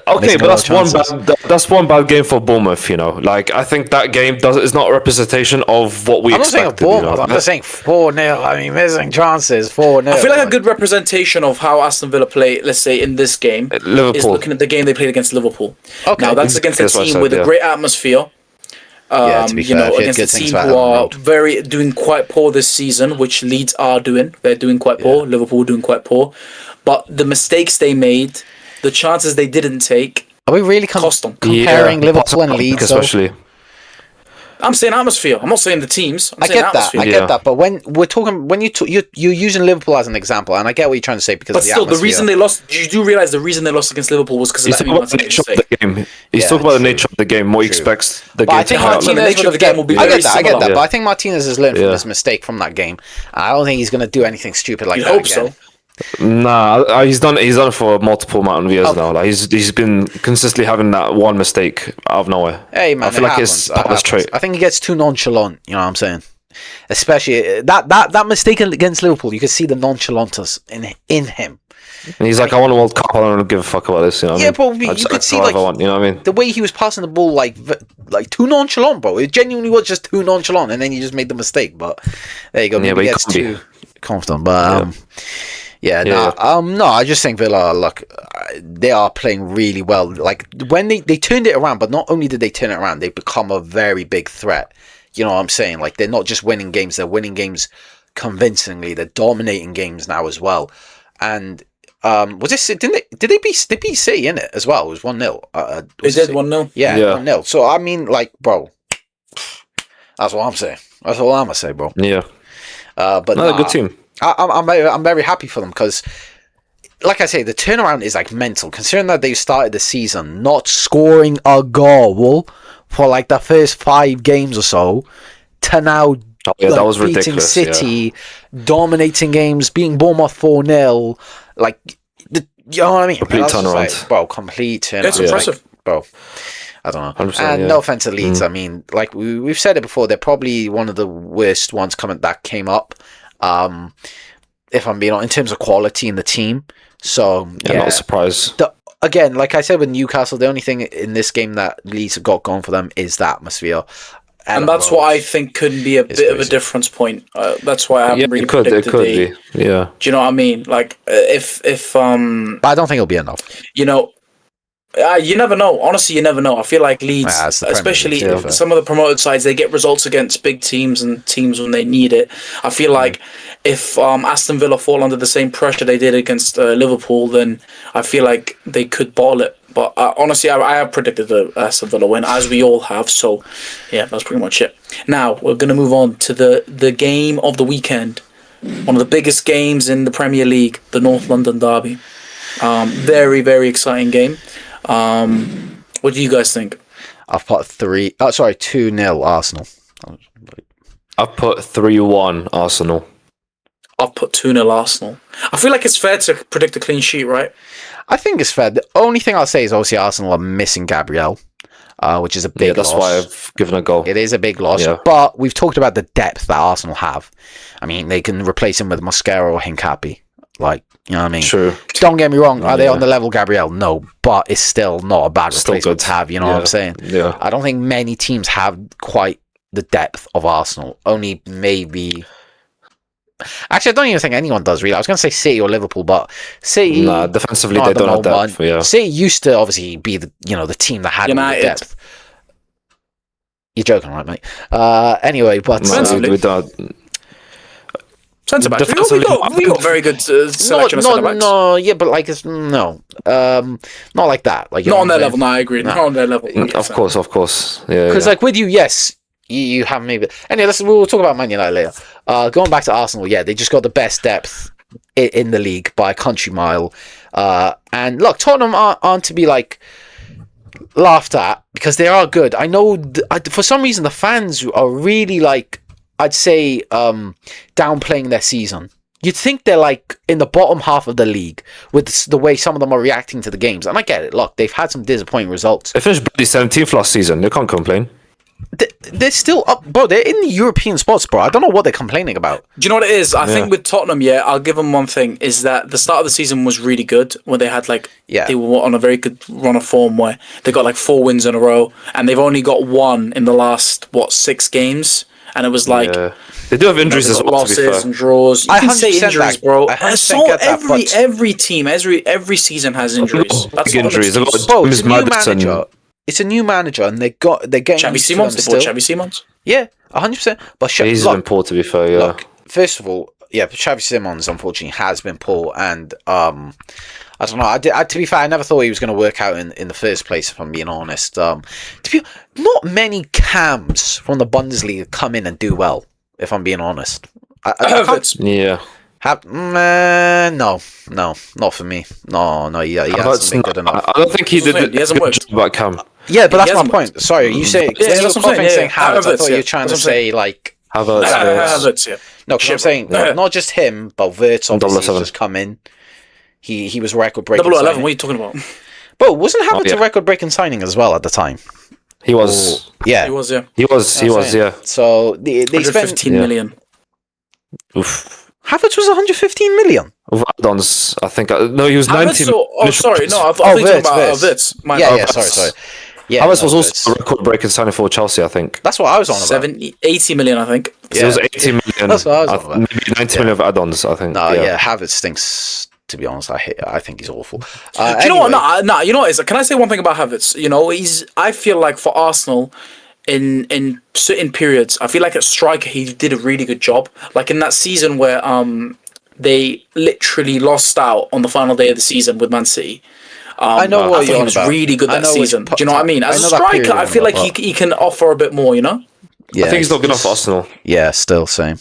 Okay, Missing but a lot of that's one bad game for Bournemouth. Like I think that game is not a representation of what we I'm not saying expected. a Bournemouth. I'm just saying 4-0. I mean, missing chances. 4-0. I feel like a good representation of how Aston Villa play, let's say in this game, is Liverpool. looking at the game they played against Liverpool. Okay. Now that's against a That's what I team said, with a yeah. great atmosphere. To be fair, I've heard Against a good things team about who Everton are Road. doing quite poor this season, which Leeds are doing. They're doing quite poor. Liverpool doing quite poor. But the mistakes they made, the chances they didn't take, Are we really cost them. comparing Liverpool and Leeds? especially. I'm saying atmosphere. I'm not saying the teams. I'm I saying get that. atmosphere. I get that. But when we're talking, when you're using Liverpool as an example, and I get what you're trying to say because But of the still, the atmosphere. reason they lost, you do realize the reason they lost against Liverpool was because of He's that talking about the nature of mistake. the game. He's Yeah, talking about the true. nature of the game, what he expects the But I game to think play out the like. nature of the game will be I very get that. I get similar. that. Yeah. But I think Martinez has learned from Yeah. this mistake from that game. I don't think he's going to do anything stupid like You'd that hope again. so. Nah, he's done it for multiple amount of years Okay. now. Like he's been consistently having that one mistake out of nowhere. Hey man, I feel it like happens. it's It part of his happens. trait. I think he gets too nonchalant. You know what I'm saying? Especially that mistake against Liverpool, you could see the nonchalantness in him. And he's like, I want a World Cup. I don't give a fuck about this. You know what Yeah, I mean? but I you just- could I see do like whatever I want, you know what I mean? the way he was passing the ball, like too nonchalant, bro. It genuinely was just too nonchalant, and then he just made the mistake. But there you go. Yeah, Maybe but he he gets can't be. too confident. But Yeah. no, I just think Villa, look, they are playing really well. Like when they turned it around, but not only did they turn it around, they've become a very big threat. You know what I'm saying? Like they're not just winning games; they're winning games convincingly. They're dominating games now as well. And was this? Did they beat City in it as well? It was 1-0. They did 1-0. Yeah, Yeah. 1-0. So I mean, like, bro, that's what I'm saying. That's all I'm gonna say, bro. Yeah. But Not a good team. I'm very happy for them because, like I say, the turnaround is like mental. Considering that they started the season not scoring a goal for like the first 5 games or so, to now that was beating ridiculous. City, dominating games, beating Bournemouth 4-0, like you know what I mean? Complete And I was just turnaround. like, bro. Complete turnaround. It's impressive. Like, bro. I don't know. 100%, And yeah. no offense to Leeds. I mean, like we've said it before, they're probably one of the worst ones that came up. If I'm being honest, in terms of quality in the team. So Yeah, not a surprise. Again, like I said with Newcastle, the only thing in this game that Leeds have got going for them is the atmosphere. And that's what I think could be a bit of a crazy. difference point. That's why I haven't Yeah, really it could predicted be. Yeah. Do you know what I mean? Like if But I don't think it'll be enough. you know, you never know. Honestly, you never know. I feel like Leeds, Yeah, it's the Premier especially League, to be fair. some of the promoted sides, they get results against big teams and teams when they need it. I feel like if Aston Villa fall under the same pressure they did against Liverpool, then I feel like they could bottle it. But honestly, I have predicted the Aston Villa win, as we all have. So, yeah, that's pretty much it. Now, we're going to move on to the game of the weekend. One of the biggest games in the Premier League, the North London Derby. Very, very exciting game. What do you guys think? I've put 2-0 Arsenal. I've put 3-1 Arsenal. I've put 2-0 Arsenal. I feel like it's fair to predict a clean sheet, right? I think it's fair. The only thing I'll say is obviously Arsenal are missing Gabriel, which is a big Yeah, that's loss. why I've given a goal. It is a big loss, Yeah. but we've talked about the depth that Arsenal have. I mean, they can replace him with Mosquera or Hincapi. Like, you know what I mean? True. Don't get me wrong. Are they Yeah. on the level of Gabriel? No, but it's still not a bad Still replacement good. to have. You know what I'm saying? Yeah. I don't think many teams have quite the depth of Arsenal. Only maybe. Actually, I don't even think anyone does really. I was going to say City or Liverpool, but City. Nah, defensively not they at the don't have moment. depth. Yeah. City used to obviously be the team that had all the United. depth. You're joking, right, mate? Anyway, but Nah, Defensively. we don't. Centre backs. We Defensively, got very good selection of centre backs. no, yeah, but like it's not like that. Like you Not know on what I'm their level. saying? No, I agree. No. Not on their level. Of course. Yeah. Because yeah. like with you, yes, you have maybe. Anyway, we'll talk about Man United later. Going back to Arsenal, yeah, they just got the best depth in the league by a country mile. And look, Tottenham aren't to be like laughed at because they are good. I know for some reason the fans are really like, I'd say, downplaying their season. You'd think they're like in the bottom half of the league with the way some of them are reacting to the games. And I get it. Look, they've had some disappointing results. They finished bloody 17th last season. They can't complain. they're still up, bro. They're in the European spots, bro. I don't know what they're complaining about. Do you know what it is? I think with Tottenham, I'll give them one thing, is that the start of the season was really good, when they had they were on a very good run of form where they got 4 wins in a row, and they've only got 1 in the last 6 games, and it was they do have injuries as well. Losses and draws. You can say injuries, bro. Every team, every season has injuries. That's injuries. Bro, it's a new manager. It's a new manager, and they're getting Xavi Simons. They bought Xavi Simons. Yeah, 100%. But he's been poor, to be fair. Yeah. Look, first of all, Xavi Simons unfortunately has been poor, and I don't know. To be fair, I never thought he was going to work out in the first place. If I'm being honest, not many cams from the Bundesliga come in and do well. If I'm being honest, yeah. No, not for me. No, he hasn't been good enough. I don't think he did. He hasn't worked about Cam. Yeah, but that's my point. Sorry, you say that's what I'm saying. Havertz, I thought you were trying to say Havertz. No, because I'm saying not just him, but Wirtz obviously just come in. He was record breaking. 011. What are you talking about? But wasn't Havertz a record breaking signing as well at the time? He was. Yeah, he was. Yeah, he was. Yeah. So they spent 15 million. Oof. Havertz was 115 million. Of add-ons, I think. No, he was 19. Sorry, no, I thought you were talking about Wirtz. Sorry. Yeah, Havertz was also a record-breaking signing for Chelsea, I think. That's what I was on about. 80 million, I think. Yeah. It was 80 million. That's what I was on about. Maybe 90 million of add-ons, I think. Havertz stinks. To be honest, I think he's awful. Do you know what? No, you know what? Can I say one thing about Havertz? You know, I feel like for Arsenal, in certain periods, I feel like at striker he did a really good job. Like in that season where they literally lost out on the final day of the season with Man City. I know what you're on about. He was really good that season. Do you know what I mean? As a striker, I feel like he can offer a bit more. You know. Yeah, I think he's not good enough for Arsenal. Yeah, still same.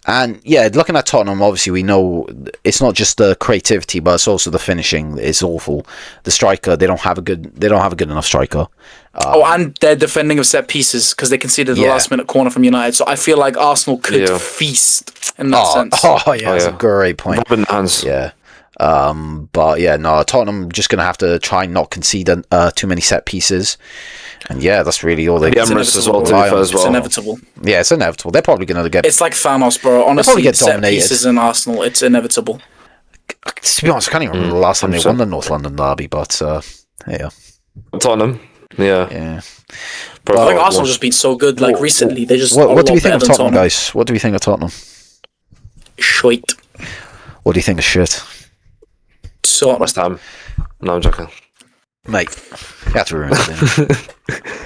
And looking at Tottenham, obviously we know it's not just the creativity, but it's also the finishing is awful. The striker, they don't have a good enough striker. And their defending of set pieces, because they conceded the last minute corner from United. So I feel like Arsenal could feast in that sense. That's a great point. Robin hands. Yeah. Tottenham just gonna have to try and not concede too many set pieces. And that's really all they. The Emirates as well, It's inevitable. Yeah, it's inevitable. They're probably going to get. It's like Thanos, bro. Honestly, get set dominated. pieces in Arsenal, it's inevitable. To be honest, I can't even remember the last time they won the North London derby, but yeah. Tottenham. Yeah. Yeah. But I think Arsenal just been so good. Like recently, they just. What do we think of Tottenham, guys? What do we think of Tottenham? Shite. What do you think of shit? West Ham. No, I'm joking. Mate, you have to ruin it.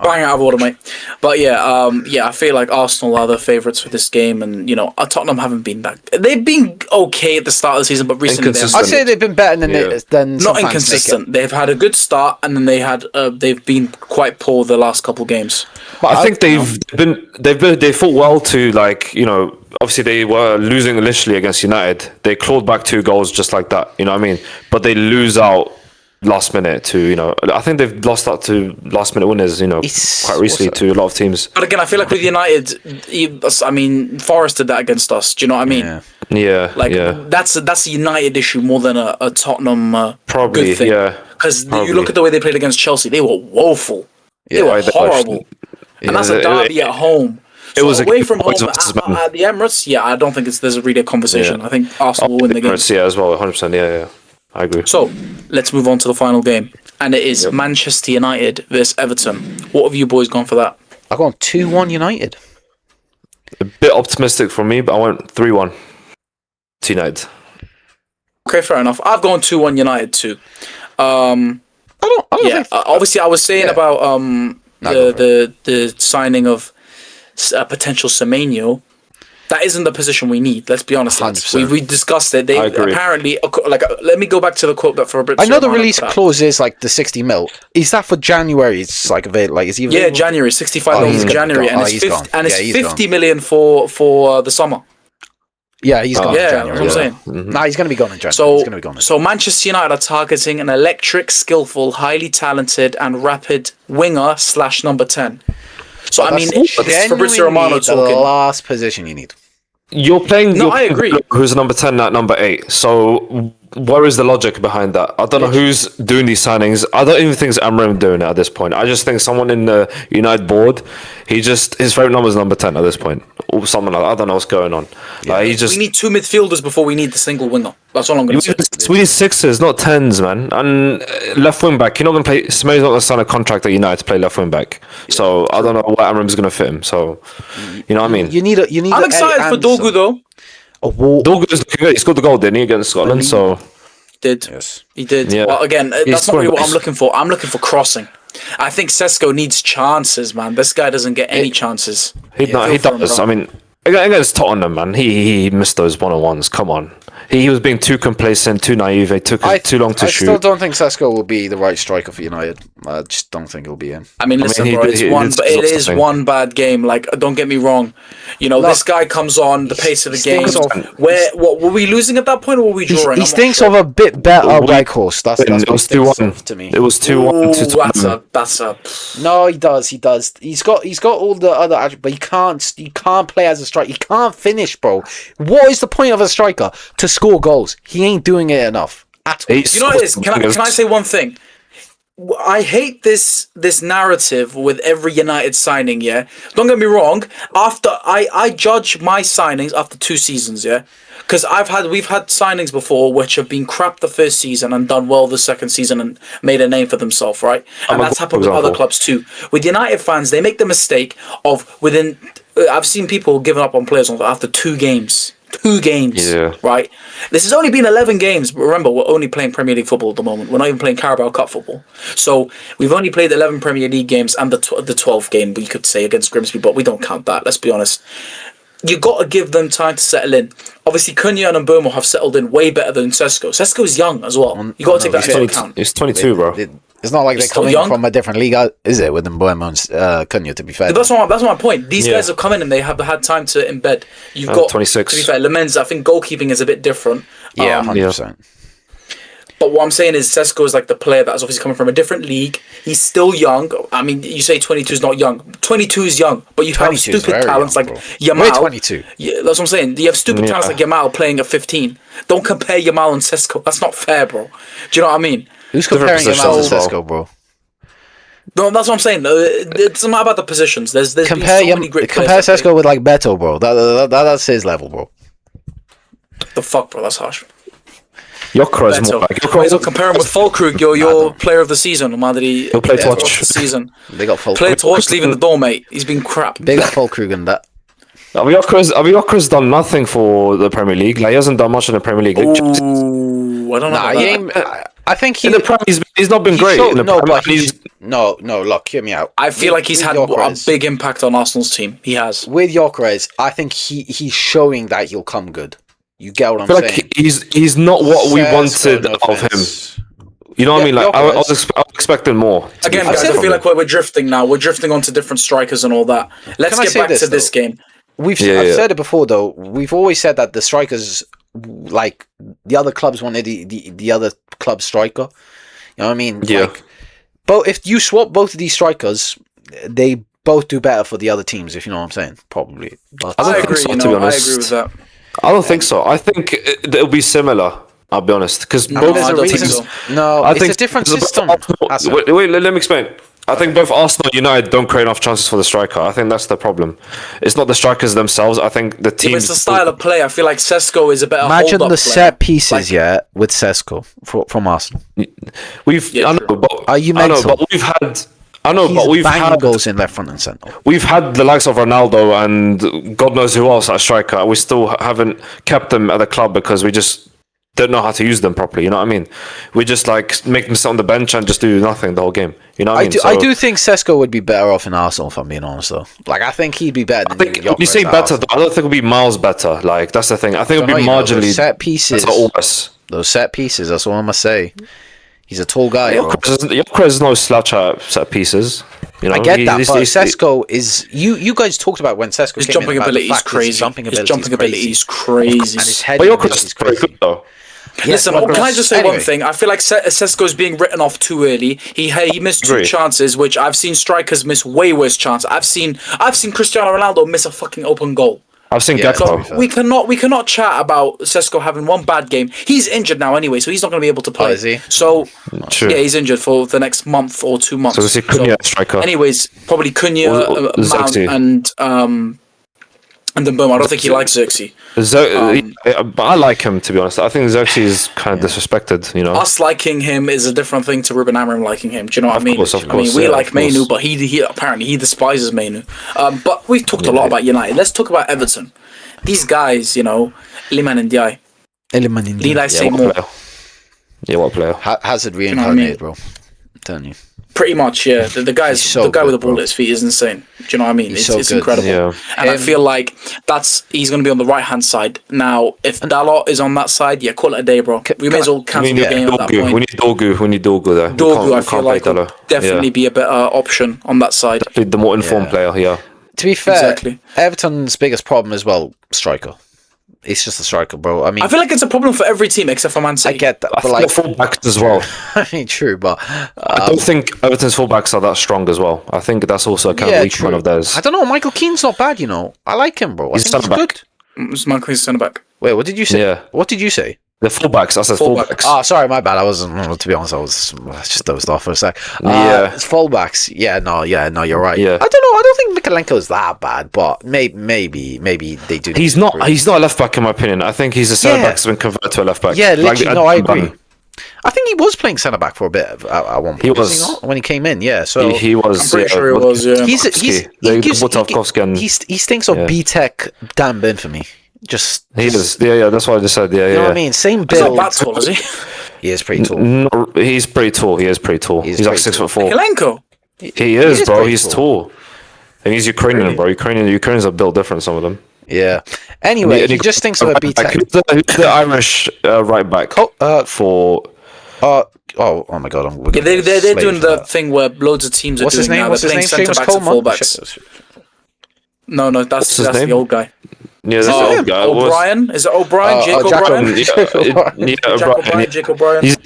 Bang out of order, mate. But I feel like Arsenal are the favourites for this game, and Tottenham haven't been that. They've been okay at the start of the season, but recently I'd say they've been better than not inconsistent. They've had a good start, and then they've been quite poor the last couple games. But I think they fought well to obviously they were losing initially against United. They clawed back 2 goals just like that. You know what I mean? But they lose out last minute to I think they've lost out to last minute winners quite recently to a lot of teams. But again, I feel like with United, Forest did that against us. Do you know what I mean? That's a United issue more than a Tottenham probably good thing. Because you look at the way they played against Chelsea, they were woeful. They were horrible, and that's a derby at home. It was away from home at the Emirates. Yeah, I don't think there's really a conversation. I think Arsenal will win the game. Yeah, as well, 100%. Yeah. I agree. So, let's move on to the final game. And it is Manchester United versus Everton. What have you boys gone for that? I've gone 2-1 United. A bit optimistic for me, but I went 3-1 to United. Okay, fair enough. I've gone 2-1 United too. I don't think... obviously, I was saying about the signing of potential Semenyo. That isn't the position we need. Let's be honest. We discussed it. They apparently let me go back to the quote that for a bit. I know the release clause is like the 60 mil. Is that for January? It's like is he? Yeah, January 65 million in January, and it's 50 million for the summer. Yeah, he's gone. Yeah, in January. that's what I'm saying. Mm-hmm. Nah, he's going to be gone in January. So Manchester United are targeting an electric, skillful, highly talented, and rapid winger / number 10. So this is Fabrizio Romano talking. The last position you need. You're playing. I agree. Who's number 10 at number 8? So where is the logic behind that? I don't know who's doing these signings. I don't even think it's Amram doing it at this point. I just think someone in the United board, his favorite number is number 10 at this point, or something like that. I don't know what's going on. Like, we need 2 midfielders before we need the single winger. That's all I'm going to say. We need 6s, not 10s, man. And left wing back, you're not going to play. Smay's not going to sign a contract at United to play left wing back. So I don't know where Amram's going to fit him. So you know what I mean. You need. I'm excited for Dorgu though. Dorgu's looking good. He scored the goal, didn't he, against Scotland? So did. Yes. He did. Yeah. Well, again, that's not really what scoring. I'm looking for. I'm looking for crossing. I think Sesko needs chances, man. This guy doesn't get any chances. he does. I mean, against Tottenham, man, he missed those 1-on-1s. Come on. He was being too complacent, too naive. It took too long to shoot. I still don't think Sesko will be the right striker for United. I just don't think he'll be him. I mean, listen, bro, it is one bad game. Like, don't get me wrong. You know, this guy comes on the pace of the game. What were we losing at that point, or were we drawing? He thinks of a bit better Whitehorse. That's it was 2-1 to me. It was 2-1 to Tottenham. That's a. No, he does. He's got all the other attributes, but he can't play as a striker. He can't finish, bro. What is the point of a striker? To score goals. He ain't doing it enough at all. You know what it is? Can I say one thing? I hate this narrative with every United signing, yeah? Don't get me wrong. After I judge my signings after 2 seasons, yeah? Because we've had signings before which have been crap the first season and done well the second season and made a name for themselves, right? And that's happened with other clubs too. With United fans, they make the mistake of I've seen people giving up on players after 2 games. 2 games, right? This has only been 11 games, but remember, we're only playing Premier League football at the moment. We're not even playing Carabao Cup football. So we've only played 11 Premier League games and the 12th game, we could say, against Grimsby, but we don't count that, let's be honest. You got to give them time to settle in. Obviously, Cunha and Mbeumo have settled in way better than Sesko. Sesko is young as well. You got to take that into account. He's 22, bro. It's not like they're coming from a different league, is it? With Mbeumo and Cunha, to be fair. That's my point. These guys have come in and they have had time to embed. You've got 26. To be fair, Lemens. I think goalkeeping is a bit different. Yeah, 100%. But what I'm saying is Sesko is like the player that's obviously coming from a different league. He's still young. I mean, you say 22 is not young. 22 is young, but you have stupid talents like Yamal. We're 22. Yeah, that's what I'm saying. You have stupid talents like Yamal playing at 15. Don't compare Yamal and Sesko. That's not fair, bro. Do you know what I mean? Who's comparing Yamal to Sesko, bro? No, that's what I'm saying. It's not about the positions. There's compare been so many great compare Sesko with like Beto, bro. That's his level, bro. The fuck, bro? That's harsh. Jokra is more like compare him with Fulkrug, your player of the season. Madri, he'll play Torch season. They got Fulkrug. Play Torch leaving the door, mate. He's been crap. They got Fulkrug in that. Jokra's done nothing for the Premier League. Like, he hasn't done much in the Premier League. Ooh, I don't know. I think in the Premier he's not been great. Look, hear me out. I feel like he's had a big impact on Arsenal's team. He has. With Jokra, I think he's showing that he'll come good. You get what I'm saying? Like he's not what we wanted of him. You know what I mean? Like I was expecting more. Again, guys, I feel like we're drifting now. We're drifting onto different strikers and all that. Let's get back to this game. I've said it before though. We've always said that the strikers, like the other clubs wanted the other club striker. You know what I mean? Yeah. Like, but if you swap both of these strikers, they both do better for the other teams. If you know what I'm saying, probably. But I agree. To be honest, I agree with that. I don't think so. I think it'll be similar. I'll be honest, because both teams. No, it's a different system. Wait, let me explain. I think both Arsenal and United don't create enough chances for the striker. I think that's the problem. It's not the strikers themselves. I think the team. It's the style of play. I feel like Sesko is a better. Imagine the set pieces, with Sesko from Arsenal. I know, but are you mental? I know, but we've had. I know, but we've had goals in left, front, and centre. We've had the likes of Ronaldo and God knows who else at striker. We still haven't kept them at the club because we just don't know how to use them properly. You know what I mean? We just like make them sit on the bench and just do nothing the whole game. You know what I mean? I do think Sesko would be better off in Arsenal, if I'm being honest, though. Like, I think he'd be better than Jokra. When you say better, though, I don't think it'll be miles better. Like, that's the thing. I think it'll be marginally. Those set pieces. Those set pieces, that's what I'm going to say. He's a tall guy. Jokra is no slouch at set pieces. You know, I get that, but Sesko is. You guys talked about when Sesko his came jumping in. Ability is crazy. His jumping ability is crazy. And his head is very good, though. Listen, can I just say one thing? I feel like Sesko's being written off too early. He missed 2 chances, which I've seen strikers miss way worse chances. I've seen Cristiano Ronaldo miss a fucking open goal. I've seen Yeah, Gakpo. so we cannot chat about Sesko having one bad game. He's injured now anyway, so he's not going to be able to play. is he? So True. yeah, he's injured for the next month or 2 months. So is he Cunha striker? Anyways, probably Cunha, Or Mount, Zirkzee. and then boom. I don't think he likes Xerxes. But I like him, to be honest. I think Xerxes is kind of disrespected, you know. Us liking him is a different thing to Ruben Amorim liking him. Do you know what I mean? Of course, I mean, we yeah, like of course. Mainu, but he apparently he despises Mainu. But we've talked a lot about United. Let's talk about Everton. These guys, you know, Liman and Ndiaye. Need I say what more? player? Yeah, what player? Hazard You know what I mean? reincarnated, bro. I'm telling you. Pretty much, yeah. The guy's He's so the guy with good, the ball bro. at his feet is insane. Do you know what I mean? He's so It's good. incredible. Yeah. And I feel like he's going to be on the right hand side. Now, if Dalot is on that side, yeah, call it a day, bro. We may as well cancel the game at that We point. need Dorgu. We need Dorgu there. Dorgu, I We feel can't like play would Dalot. definitely be a better option on that side. Definitely the more informed player, yeah. To be fair, Exactly. Everton's biggest problem as well, striker. It's just a striker, bro. I mean, I feel like it's a problem for every team except for Man I City. get that, I but think like, the fullbacks as well. I mean, true, but I don't think Everton's fullbacks are that strong as well. I think that's also a kind of weak point of theirs. I don't know. Michael Keane's not bad, you know. I like him, bro. I He's think he's centre-back. good. It's Michael Keane's centre back. Wait, what did you say? Yeah. What did you say? The fullbacks, I said fullbacks. Oh, sorry, my bad. I wasn't. To be honest, I was just dozed off for a sec. Yeah. It's fullbacks. Yeah, no, you're right. Yeah. I don't know. I don't think Mikalenko is that bad, but maybe they do. He's not a left back in my opinion. I think he's a centre back that's been converted to a left back. Yeah, literally. No, I agree. Ban. I think he was playing centre back for a bit at one point. He was. He not? When he came in. Yeah, so He was. I'm pretty sure he was, yeah. He stinks of B-Tech Dan Burn for me. Just He is. Yeah, that's what I just said. Yeah, you know what I mean? Same He's not build. that tall, is he? He is pretty tall. No, he's pretty tall. He is pretty tall. He's like pretty 6'4". Kalenko. He is, bro. pretty He's tall. And he's Ukrainian, bro. Ukrainians are built different. Some of them. Yeah. Anyway, And he just thinks of a B-Tech. Who's the Irish right back? For Oh my god! Yeah, they're doing the thing where loads of teams are What's his doing name? now. What's They're his playing name? centre Seamus backs and Coleman? fullbacks. No, that's his name? the old guy. yeah, this old guy. O'Brien? Is it O'Brien? Jake Jack O'Brien? Jake O'Brien. He's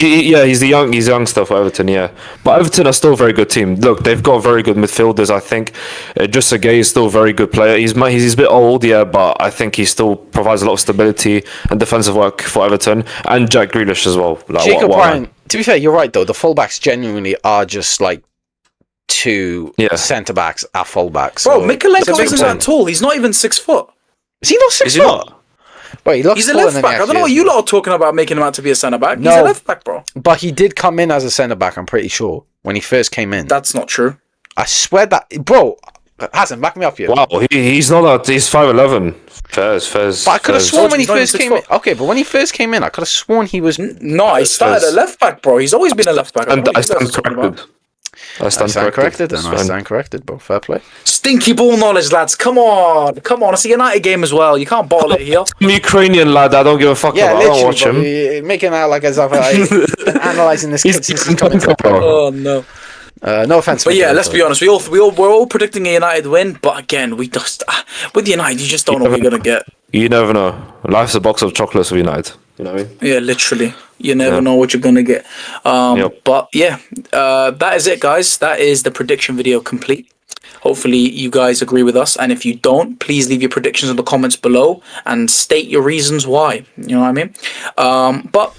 the youngster for Everton, yeah. But Everton are still a very good team. Look, they've got very good midfielders. I think Jussa Gay is still a very good player. He's a bit old, yeah, but I think he still provides a lot of stability and defensive work for Everton, and Jack Grealish as well. Like, Jake O'Brien. To be fair, you're right though. The fullbacks genuinely are just like two centre backs at fullbacks. Bro, So Mikalenko isn't that tall. He's not even 6 foot. is he not 6 Is he foot? not? Wait, he looks He's a taller left than back. he I don't know actually what is, you bro. lot are talking about making him out to be a centre back. He's No. a left back, bro. But he did come in as a centre back. I'm pretty sure when he first came in. That's not true. I swear that, bro. Hasn't back me up here. Wow, he's not that. He's 5'11". Fairs. But I could have sworn when he He's not even first 6 came in. foot. Okay, but when he first came in, I could have sworn he was. No, he started at left back, bro. He's always been a left back. I don't know And I what you guys stand are talking about. corrected. I stand corrected, then. It's I fine. stand corrected, bro. Fair play. Stinky ball knowledge, lads. Come on. It's a United game as well. You can't bottle it here. I'm Ukrainian lad. I don't give a fuck Yeah, about. I don't watch literally, bro. him. You're making out like as if I've been analysing this kid since he's coming to the Bro. Premier. Oh, no. No offense, But yeah, let's be honest. We're all predicting a United win. But again, we just with United, you just don't know what you're gonna get. You never know. Life's a box of chocolates for United. You know what I mean? Yeah, literally, you never know what you're gonna get. But yeah, that is it, guys. That is the prediction video complete. Hopefully, you guys agree with us. And if you don't, please leave your predictions in the comments below and state your reasons why. You know what I mean? But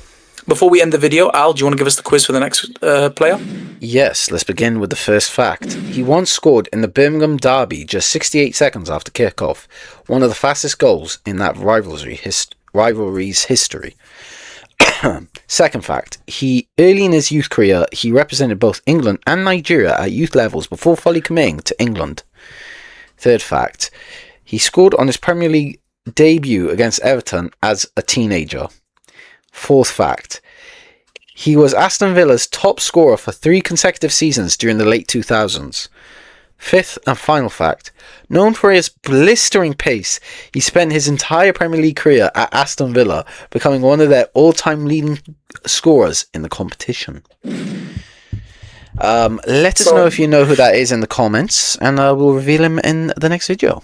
before we end the video, Al, do you want to give us the quiz for the next player? Yes, let's begin with the first fact. He once scored in the Birmingham Derby just 68 seconds after kickoff, one of the fastest goals in that rivalry's history. Second fact, early in his youth career, he represented both England and Nigeria at youth levels before fully committing to England. Third fact, he scored on his Premier League debut against Everton as a teenager. Fourth fact, he was Aston Villa's top scorer for 3 consecutive seasons during the late 2000s. Fifth and final fact, known for his blistering pace, he spent his entire Premier League career at Aston Villa, becoming one of their all-time leading scorers in the competition. Let us know if you know who that is in the comments, and we'll reveal him in the next video.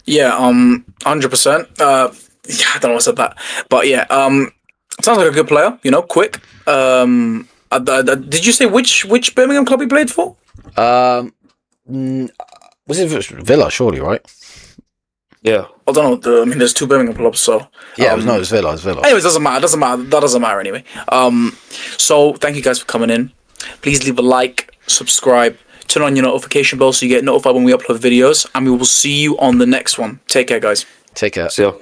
Yeah, 100%. Yeah, I don't know what's at that, but yeah, sounds like a good player. You know, quick. Did you say which Birmingham club he played for? Was it Villa? Surely, right? Yeah. I don't know. I mean, there's 2 Birmingham clubs, so Yeah, it was Villa. It was Villa. anyways, doesn't matter. That doesn't matter anyway. So thank you guys for coming in. Please leave a like, subscribe, turn on your notification bell so you get notified when we upload videos, and we will see you on the next one. Take care, guys. Take care. See ya.